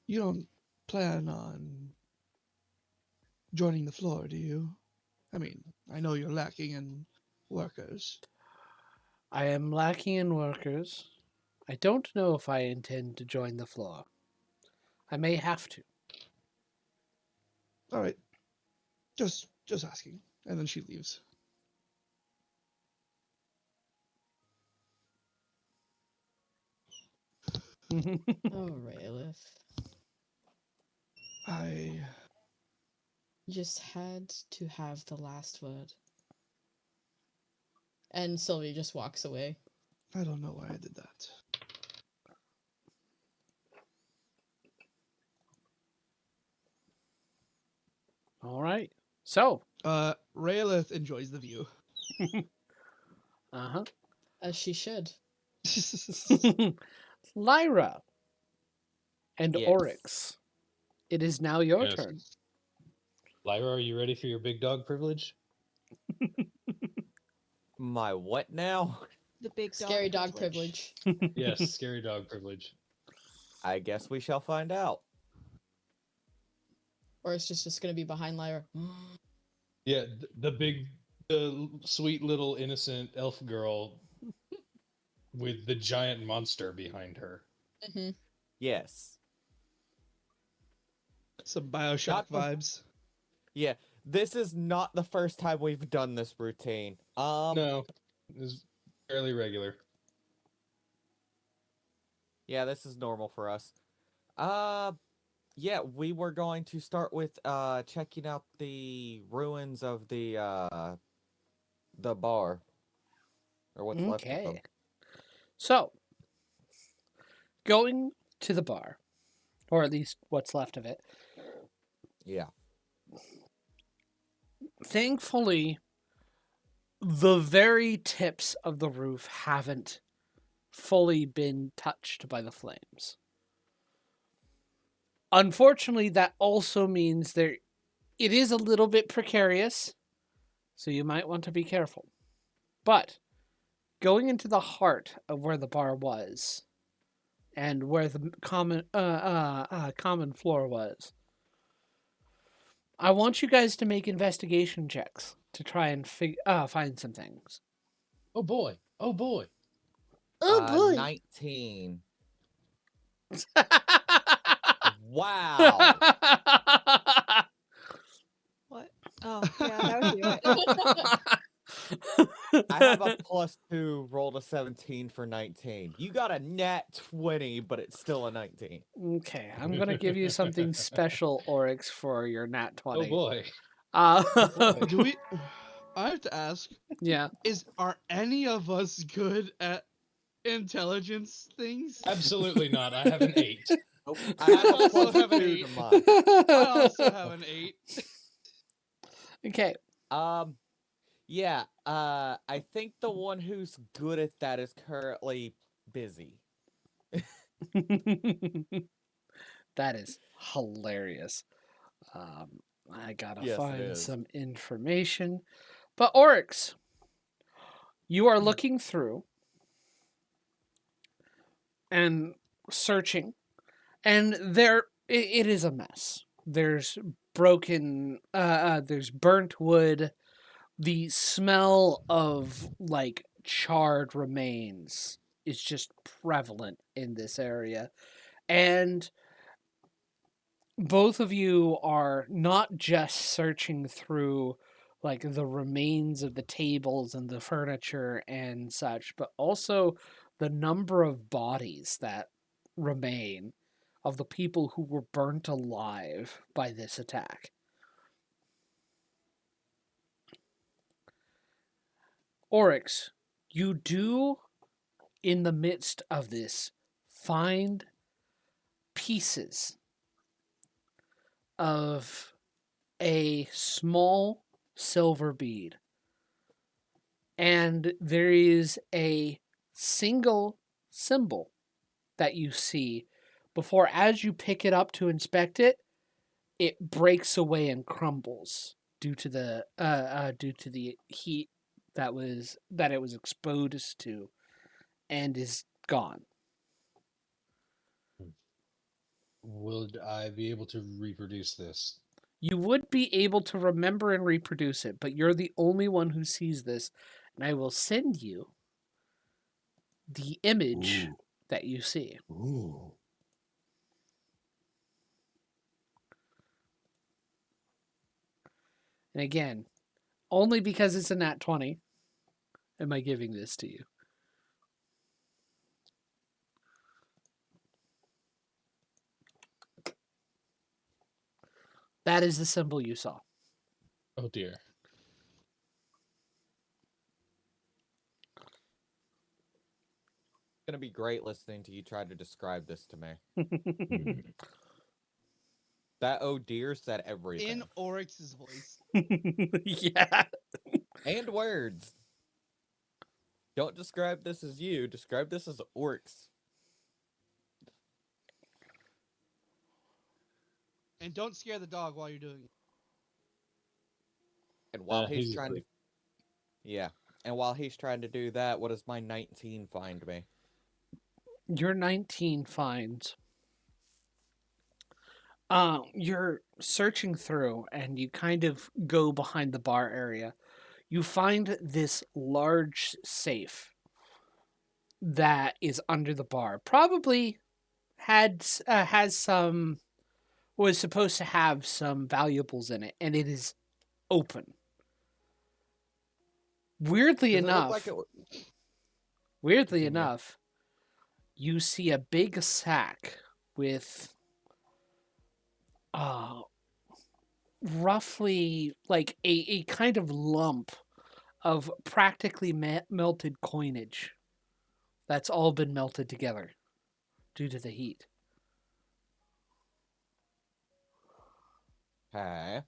E: You don't plan on joining the floor, do you? I mean, I know you're lacking in workers.
A: I am lacking in workers. I don't know if I intend to join the floor. I may have to.
E: All right. Just asking. And then she leaves.
C: Oh, Raelith.
E: I
C: You just had to have the last word. And Sylvia just walks away.
E: don't know why I did that.
A: All right. So.
E: Raelith enjoys the view.
A: Uh-huh.
C: As she should.
A: Lyra and
F: Yes.
A: Oryx. It is now your
B: Yes.
A: turn.
B: Lyra, are you ready for your big dog privilege?
F: My what now?
H: The big
C: Scary dog privilege.
B: Yes, scary dog privilege.
F: I guess we shall find out.
C: Or it's just going to be behind Lyra.
B: Yeah, the sweet little innocent elf girl with the giant monster behind her.
C: Mm-hmm.
F: Yes.
E: Some Bioshock vibes.
F: Yeah, this is not the first time we've done this routine.
B: No, it's fairly regular.
F: Yeah, this is normal for us. Yeah, we were going to start with checking out the ruins of the bar. Or what's left of them.
A: Okay. So, going to the bar, or at least what's left of it.
F: Yeah.
A: Thankfully, the very tips of the roof haven't fully been touched by the flames. Unfortunately, that also means it is a little bit precarious, so you might want to be careful. But going into the heart of where the bar was, and where the common floor was. I want you guys to make investigation checks to try and find some things.
B: Oh boy. Oh boy.
A: Oh boy!
F: 19. Wow.
H: What? Oh, yeah, that would do it.
F: I have a +2, rolled a 17 for 19. You got a nat 20, but it's still a 19.
A: Okay, I'm gonna give you something special, Oryx, for your nat 20.
B: Oh boy.
E: Do we? I have to ask.
A: Yeah.
E: Are any of us good at intelligence things?
B: Absolutely not. I have an 8.
F: I have a
E: also have an
F: +2 to
E: 8.
F: mine.
E: I also have an 8.
A: Okay.
F: Yeah, I think the one who's good at that is currently busy.
A: That is hilarious. I gotta
F: Yes, it
A: find
F: is.
A: some information. But Oryx, you are looking through and searching, and it is a mess. There's broken, there's burnt wood. The smell of like charred remains is just prevalent in this area. And both of you are not just searching through like the remains of the tables and the furniture and such, but also the number of bodies that remain of the people who were burnt alive by this attack. Oryx, you do, in the midst of this, find pieces of a small silver bead. And there is a single symbol that you see before, as you pick it up to inspect it, it breaks away and crumbles due to the heat that it was exposed to, and is gone.
B: Would I be able to reproduce this?
A: You would be able to remember and reproduce it, but you're the only one who sees this, and I will send you the image that you see.
D: Ooh.
A: And again, only because it's a nat 20 am I giving this to you. That is the symbol you saw.
B: Oh dear.
F: It's gonna be great listening to you try to describe this to me. That oh dear said everything.
E: In Oryx's voice.
A: Yeah.
F: And words. Don't describe this as you, describe this as Oryx.
E: And don't scare the dog while you're doing it.
F: And while he's trying to... Yeah. And while he's trying to do that, what does my 19 find me?
A: Your 19 finds... you're searching through, and you kind of go behind the bar area. You find this large safe that is under the bar. Probably was supposed to have some valuables in it, and it is open. Weirdly enough, you see a big sack with roughly like a kind of lump of practically melted coinage that's all been melted together due to the heat.
F: Okay.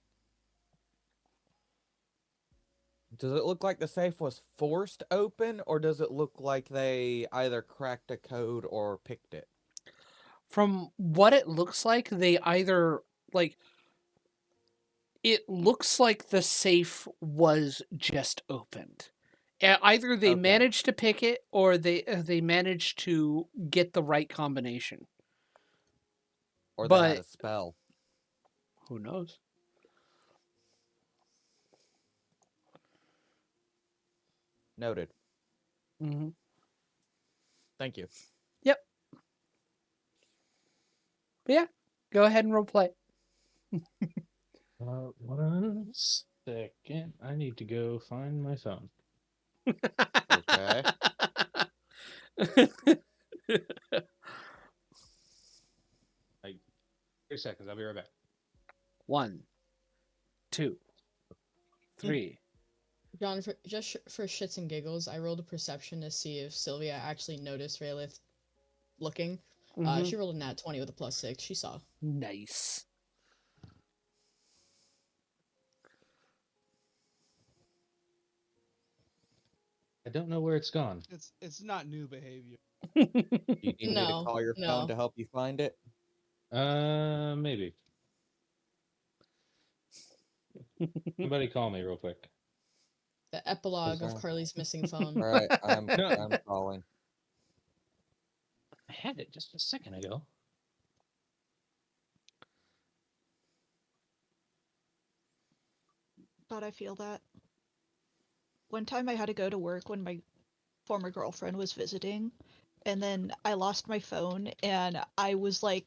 F: Does it look like the safe was forced open, or does it look like they either cracked a code or picked it?
A: From what it looks like, they either, like, it looks like the safe was just opened. Either they
F: Okay.
A: manage to pick it or they manage to get the right combination.
F: Or they had
A: But
F: a spell.
A: who knows?
F: Noted.
A: Mm-hmm.
F: Thank you.
A: Yep. But yeah, go ahead and roleplay.
B: 1 second. I need to go find my phone.
F: Okay.
B: Like 3 seconds. I'll be right back.
A: 1, 2, 3.
C: John, for shits and giggles, I rolled a perception to see if Sylvia actually noticed Raelith looking.
A: Mhm.
C: She rolled a nat 20 with a +6. She saw.
A: Nice.
B: I don't know where it's gone.
E: It's not new behavior.
F: You need me to
C: No,
F: call your
C: no.
F: phone to help you find it?
B: Maybe. Somebody call me real quick.
C: The epilogue of
F: Okay.
C: Carly's missing phone.
F: All right, I'm
B: No.
F: calling.
B: I had it just a second ago.
H: But I feel that. One time I had to go to work when my former girlfriend was visiting, and then I lost my phone, and I was like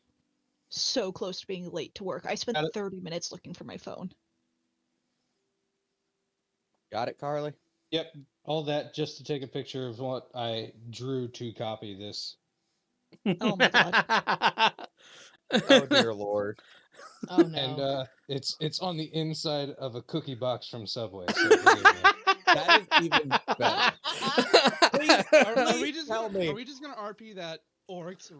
H: so close to being late to work. I spent
B: Got it.
H: 30 minutes looking for my phone.
F: Got it, Carly?
B: Yep, all that just to take a picture of what I drew to copy this.
H: Oh my god.
F: Oh dear lord.
C: Oh no.
B: And it's on the inside of a cookie box from Subway. So forgive me.
F: That is even better.
E: Are we just
F: tell
E: gonna,
F: me.
E: Are we just gonna RP that Oryx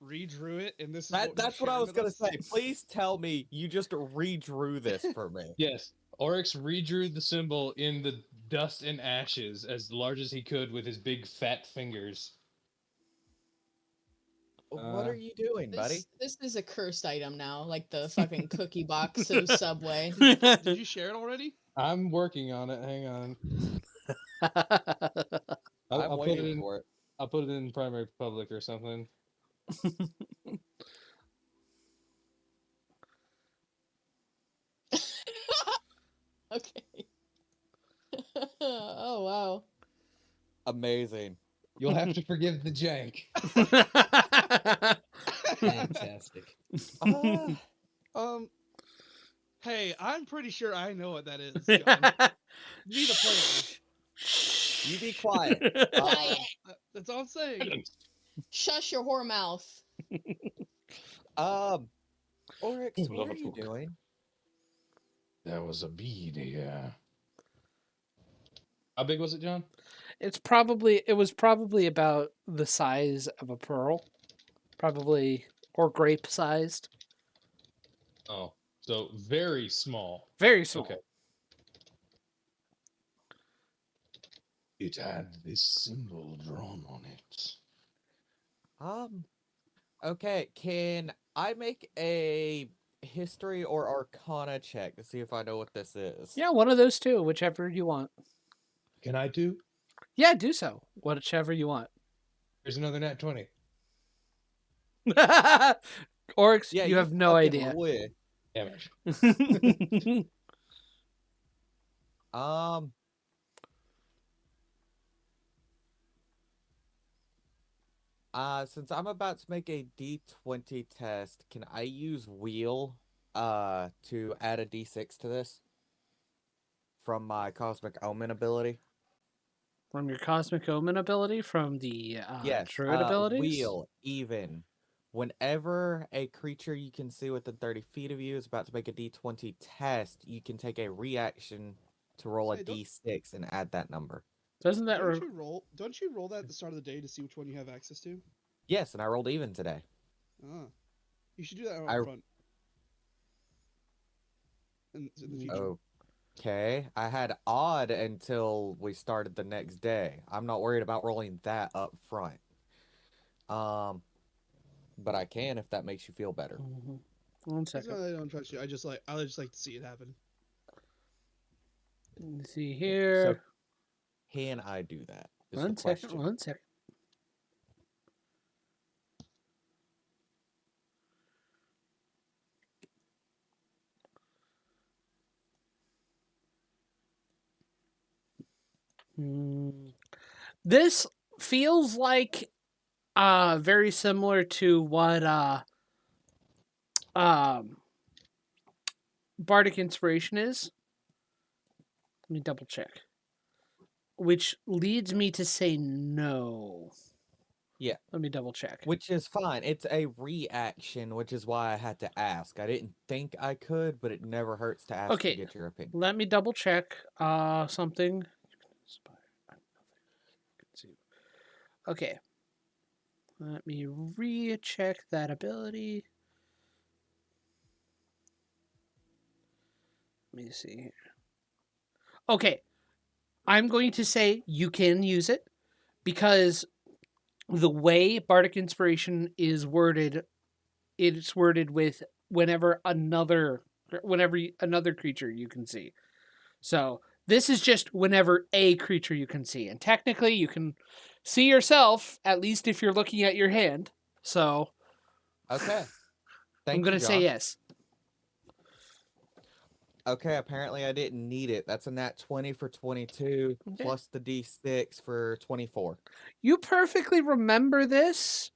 E: redrew it, and this is what
F: That's
E: you're
F: what I was
E: sharing
F: gonna
E: with us?
F: say. Please tell me you just redrew this for me.
B: Yes, Oryx redrew the symbol in the dust and ashes as large as he could with his big fat fingers.
F: What are you doing, buddy?
C: This is a cursed item now, like the fucking cookie box of Subway.
E: Did you share it already?
B: I'm working on it. Hang on.
F: I'm
B: I'll put it
F: waiting
B: in.
F: for it.
B: I'll put it in primary public or something.
C: Okay. Oh wow.
F: Amazing.
B: You'll have to forgive the jank.
G: Fantastic.
E: Hey, I'm pretty sure I know what that is. John. Be the player.
F: You be quiet.
E: That's all I'm saying.
C: Shush your whore mouth.
F: Oryx, what are you doing?
D: There was a bead here.
B: How big was it, John?
A: It was probably about the size of a pearl. Probably, or grape sized.
B: Oh, so very small.
A: Very small.
B: Okay.
D: It had this symbol drawn on it.
F: Okay, can I make a history or arcana check to see if I know what this is?
A: Yeah, one of those two, whichever you want.
D: Can I do?
A: Yeah, do so. Whichever you want.
B: Here's another nat 20.
A: Oryx,
F: Yeah,
A: you have no
F: fucking
A: idea.
F: would.
B: Damage.
F: Since I'm about to make a D20 test, can I use wheel to add a D6 to this from my cosmic omen ability?
A: From your cosmic omen ability, from the
F: Yes,
A: druid abilities?
F: wheel even. Whenever a creature you can see within 30 feet of you is about to make a D20 test, you can take a reaction to roll a
E: Hey,
F: D6 and add that number.
A: Doesn't that
E: Don't you roll that at the start of the day to see which one you have access to?
F: Yes, and I rolled even today.
E: You should do that up front. In the future.
F: Okay, I had odd until we started the next day. I'm not worried about rolling that up front. But I can if that makes you feel better.
A: One second.
E: I don't trust you. I just like to see it happen.
A: Let's see here.
F: Can I do that? Is the
A: One second.
F: question.
A: One second. This feels like very similar to what um Bardic Inspiration is. Let me double check. Which leads me to say no.
F: Yeah.
A: Let me double check.
F: Which is fine. It's a reaction, which is why I had to ask. I didn't think I could, but it never hurts to ask
A: Okay.
F: to get your opinion.
A: Let me double check something. Okay. Let me recheck that ability. Let me see here. Okay. I'm going to say you can use it because the way Bardic Inspiration is worded, it's worded with whenever another creature you can see. So this is just whenever a creature you can see. And technically you can see yourself, at least if you're looking at your hand. So
F: Okay.
A: I'm going to say yes.
F: Okay, apparently I didn't need it. That's a nat 20 for 22,
A: Okay.
F: plus the d6 for 24.
A: You perfectly remember this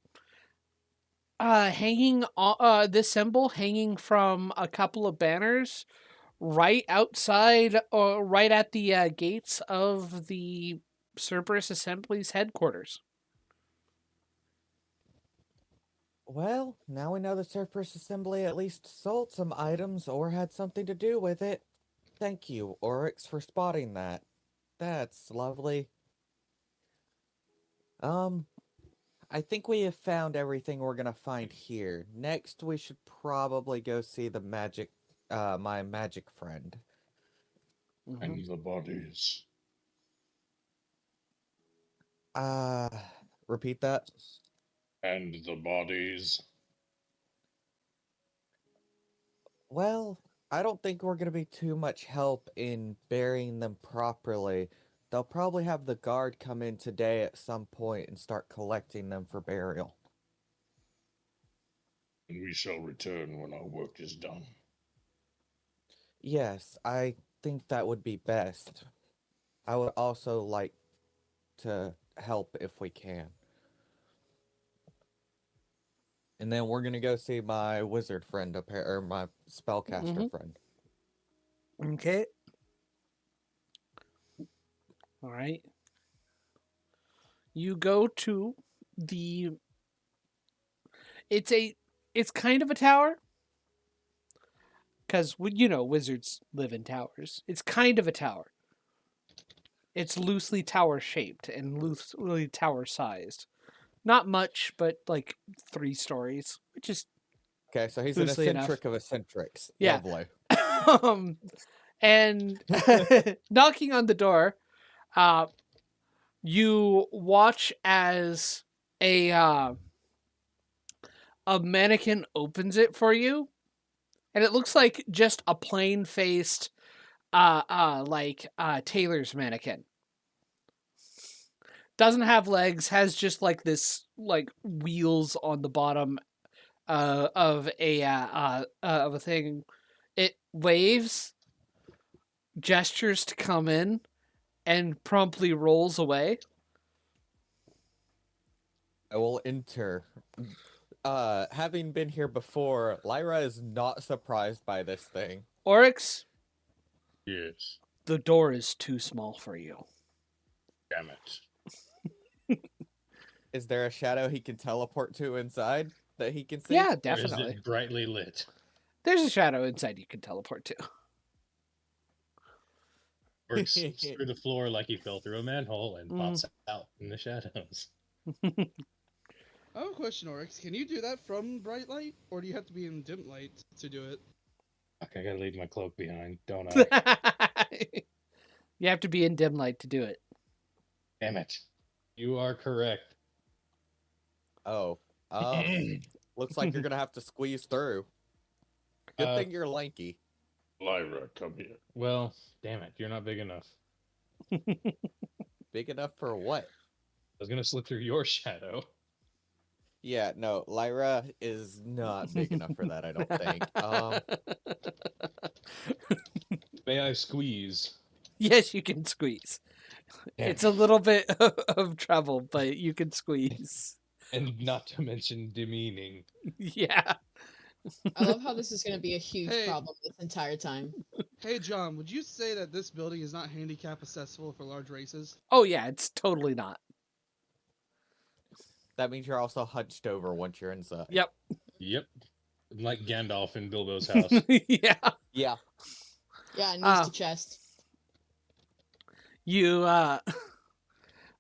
A: hanging this symbol hanging from a couple of banners right outside or right at the gates of the Cerberus Assembly's headquarters.
F: Well, now we know the Cerberus Assembly at least sold some items or had something to do with it. Thank you, Oryx, for spotting that. That's lovely. I think we have found everything we're gonna find here. Next, we should probably go see the my magic friend.
D: And the bodies.
F: Repeat that?
D: And the bodies.
F: Well, I don't think we're gonna be too much help in burying them properly. They'll probably have the guard come in today at some point and start collecting them for burial.
D: And we shall return when our work is done.
F: Yes, I think that would be best. I would also like to help if we can. And then we're gonna go see my wizard friend up here, or my spellcaster friend.
A: Okay. All right. You go to the. It's kind of a tower. Because, wizards live in towers. It's kind of a tower. It's loosely tower shaped and loosely tower sized. Not much, but like 3 stories, which is
F: Okay, so he's an
A: loosely enough.
F: eccentric of eccentrics.
A: Yeah.
F: Lovely.
A: And knocking on the door, you watch as a mannequin opens it for you, and it looks like just a plain-faced tailor's mannequin. Doesn't have legs, has just like this wheels on the bottom of a thing. It waves, gestures to come in, and promptly rolls away.
F: I will enter. Having been here before, Lyra is not surprised by this thing.
A: Oryx,
D: Yes.
A: the door is too small for you.
D: Damn it.
F: Is there a shadow he can teleport to inside that he can see?
A: Yeah,
B: Or
A: definitely.
B: is it brightly lit?
A: There's a shadow inside you can teleport to.
B: Or slips through the floor like he fell through a manhole and pops out in the shadows.
E: I have a question, Oryx. Can you do that from bright light, or do you have to be in dim light to do it?
B: Okay, I gotta leave my cloak behind, don't I?
A: You have to be in dim light to do it.
B: Damn it. You are correct.
F: Oh. Looks like you're gonna have to squeeze through. Good thing you're lanky.
D: Lyra, come here.
B: Well, damn it, you're not big enough.
F: Big enough for what?
B: I was gonna slip through your shadow.
F: Yeah, no, Lyra is not big enough for that, I don't think.
B: May I squeeze?
A: Yes, you can squeeze.
B: Damn
A: It's a little bit of trouble, but you can squeeze.
B: And not to mention demeaning.
A: Yeah.
C: I love how this is going to be a huge
E: Hey.
C: problem this entire time.
E: Hey, John, would you say that this building is not handicap accessible for large races?
A: Oh, yeah, it's totally not.
F: That means you're also hunched over once you're inside.
A: Yep.
B: Yep. Like Gandalf in Bilbo's house.
A: Yeah.
F: Yeah.
C: Yeah, knees to chest.
A: You,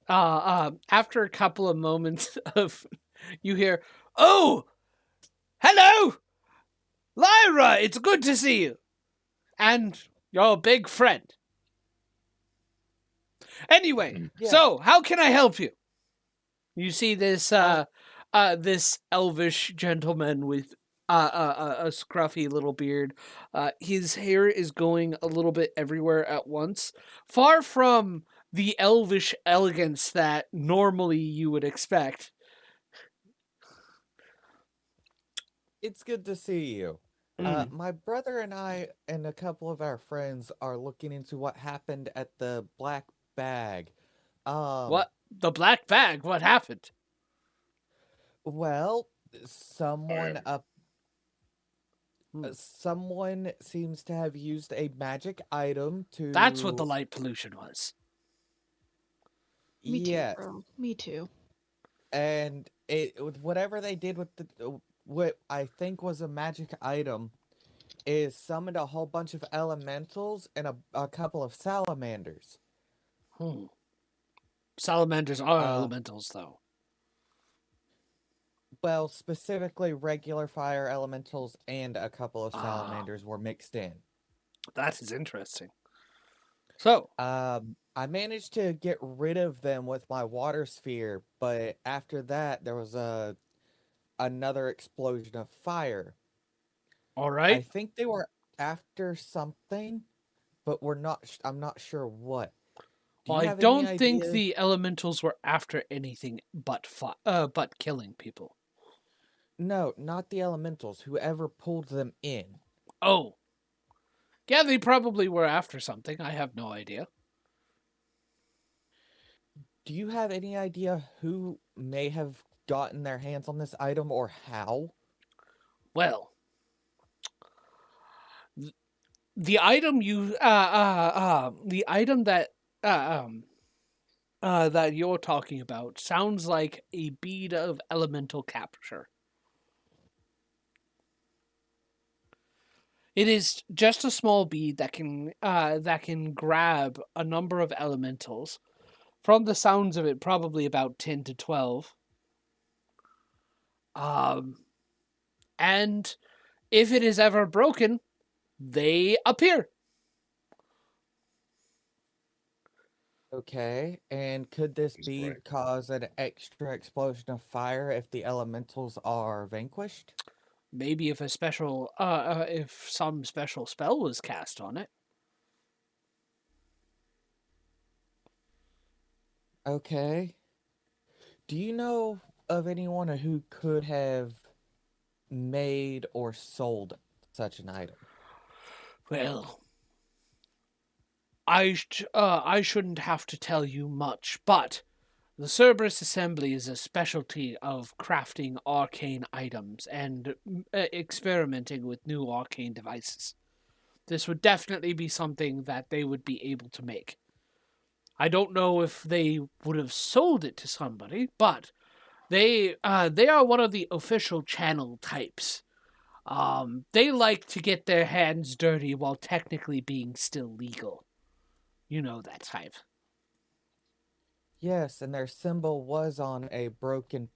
A: after a couple of moments of, you hear, "Oh, hello, Lyra, it's good to see you. And your big friend. Anyway, so how can I help you?" You see this this elvish gentleman with a scruffy little beard. His hair is going a little bit everywhere at once, far from the elvish elegance that normally you would expect.
F: It's good to see you. My brother and I and a couple of our friends are looking into what happened at the Black Bag.
A: What? The Black Bag? What happened?
F: Well, someone someone seems to have used a magic item to...
A: That's what the light pollution was.
H: Me too,
F: Yes.
H: bro. Me too.
F: And whatever they did with what I think was a magic item is summoned a whole bunch of elementals and a couple of salamanders.
A: Salamanders are elementals, though.
F: Well, specifically regular fire elementals and a couple of salamanders were mixed in.
A: That is interesting. So,
F: I managed to get rid of them with my water sphere, but after that there was another explosion of fire.
A: All right.
F: I think they were after something, but I'm not sure what.
A: Well, I don't think the elementals were after anything but killing people.
F: No, not the elementals. Whoever pulled them in.
A: Oh. Yeah, they probably were after something. I have no idea.
F: Do you have any idea who may have gotten their hands on this item or how?
A: Well, the item the item that that you're talking about sounds like a bead of elemental capture. It is just a small bead that can grab a number of elementals. From the sounds of it, probably about 10 to 12. And if it is ever broken, they appear.
F: Okay, and could this bead cause an extra explosion of fire if the elementals are vanquished?
A: Maybe if if some special spell was cast on it.
F: Okay. Do you know of anyone who could have made or sold such an item?
A: Well, I shouldn't have to tell you much, but the Cerberus Assembly is a specialty of crafting arcane items and experimenting with new arcane devices. This would definitely be something that they would be able to make. I don't know if they would have sold it to somebody, but they are one of the official channel types. They like to get their hands dirty while technically being still legal. You know that type.
F: Yes, and their symbol was on a broken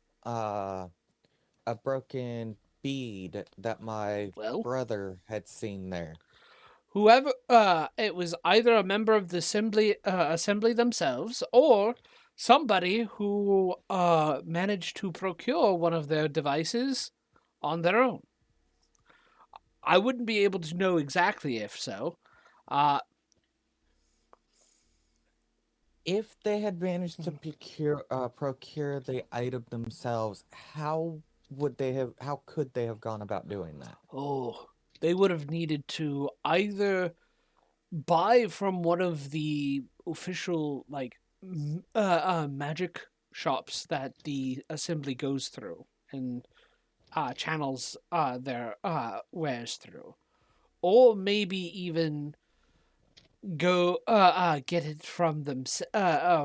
F: bead that my brother had seen there.
A: Whoever, it was either a member of the assembly themselves or somebody who managed to procure one of their devices on their own. I wouldn't be able to know exactly if so.
F: If they had managed to procure the item themselves, how could they have gone about doing that?
A: Oh, they would have needed to either buy from one of the official magic shops that the assembly goes through and channels their wares through, or maybe even go get it from them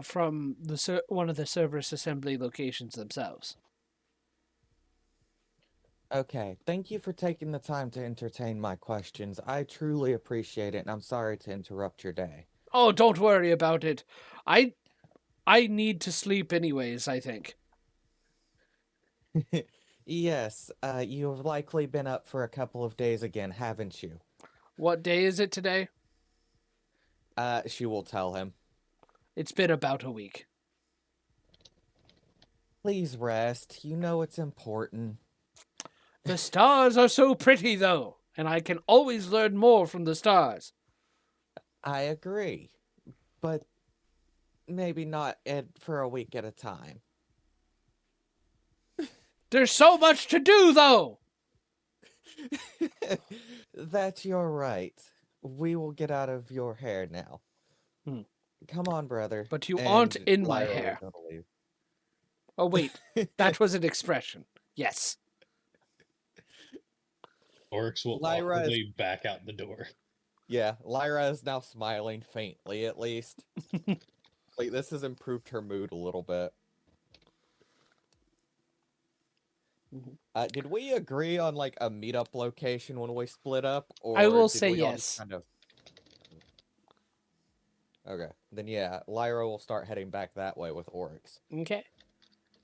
A: from the one of the Cerberus assembly locations themselves.
F: Okay, thank you for taking the time to entertain my questions. I truly appreciate it, and I'm sorry to interrupt your day.
A: Oh, don't worry about it. I need to sleep anyways, I think.
F: Yes, you've likely been up for a couple of days again, haven't you?
A: What day is it today?
F: She will tell him.
A: It's been about a week.
F: Please rest. You know it's important.
A: The stars are so pretty, though, and I can always learn more from the stars.
F: I agree, but maybe not for a week at a time.
A: There's so much to do, though!
F: That's your right. We will get out of your hair now. Come on, brother.
A: But you aren't in my
F: Lyra
A: hair.
F: will leave.
A: Oh, wait. That was an expression. Yes.
B: Oryx will
F: Lyra
B: awkwardly back out the door.
F: Yeah, Lyra is now smiling faintly, at least. Like, this has improved her mood a little bit. Did we agree on, like, a meetup location when we split up? Or
A: I will
F: did
A: say
F: we all just
A: yes.
F: kind of... Okay, then yeah, Lyra will start heading back that way with Oryx.
A: Okay.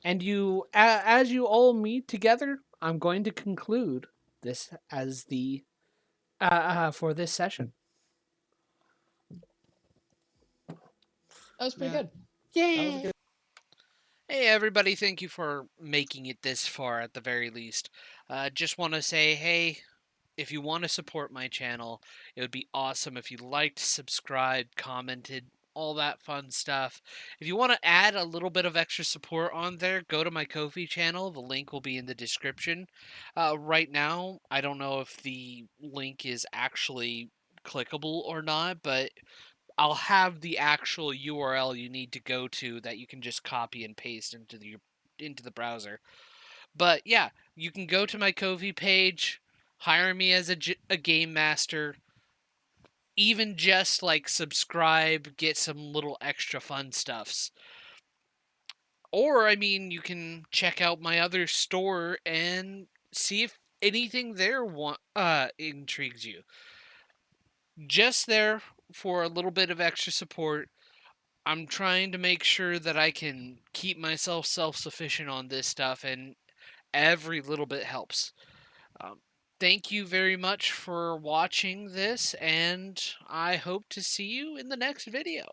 A: And you, as you all meet together, I'm going to conclude this as the, for this session.
C: That was pretty
E: Yeah.
C: good.
A: Yay!
F: That was good.
A: Hey everybody, thank you for making it this far at the very least. Just want to say, hey, if you want to support my channel, it would be awesome if you liked, subscribed, commented, all that fun stuff. If you want to add a little bit of extra support on there, go to my Ko-fi channel. The link will be in the description. Right now, I don't know if the link is actually clickable or not, but I'll have the actual URL you need to go to that you can just copy and paste into the browser. But yeah, you can go to my Ko-fi page, hire me as a game master, even just like subscribe, get some little extra fun stuffs. Or, I mean, you can check out my other store and see if anything there intrigues you. Just there for a little bit of extra support. I'm trying to make sure that I can keep myself self-sufficient on this stuff, and every little bit helps. Thank you very much for watching this, and I hope to see you in the next video.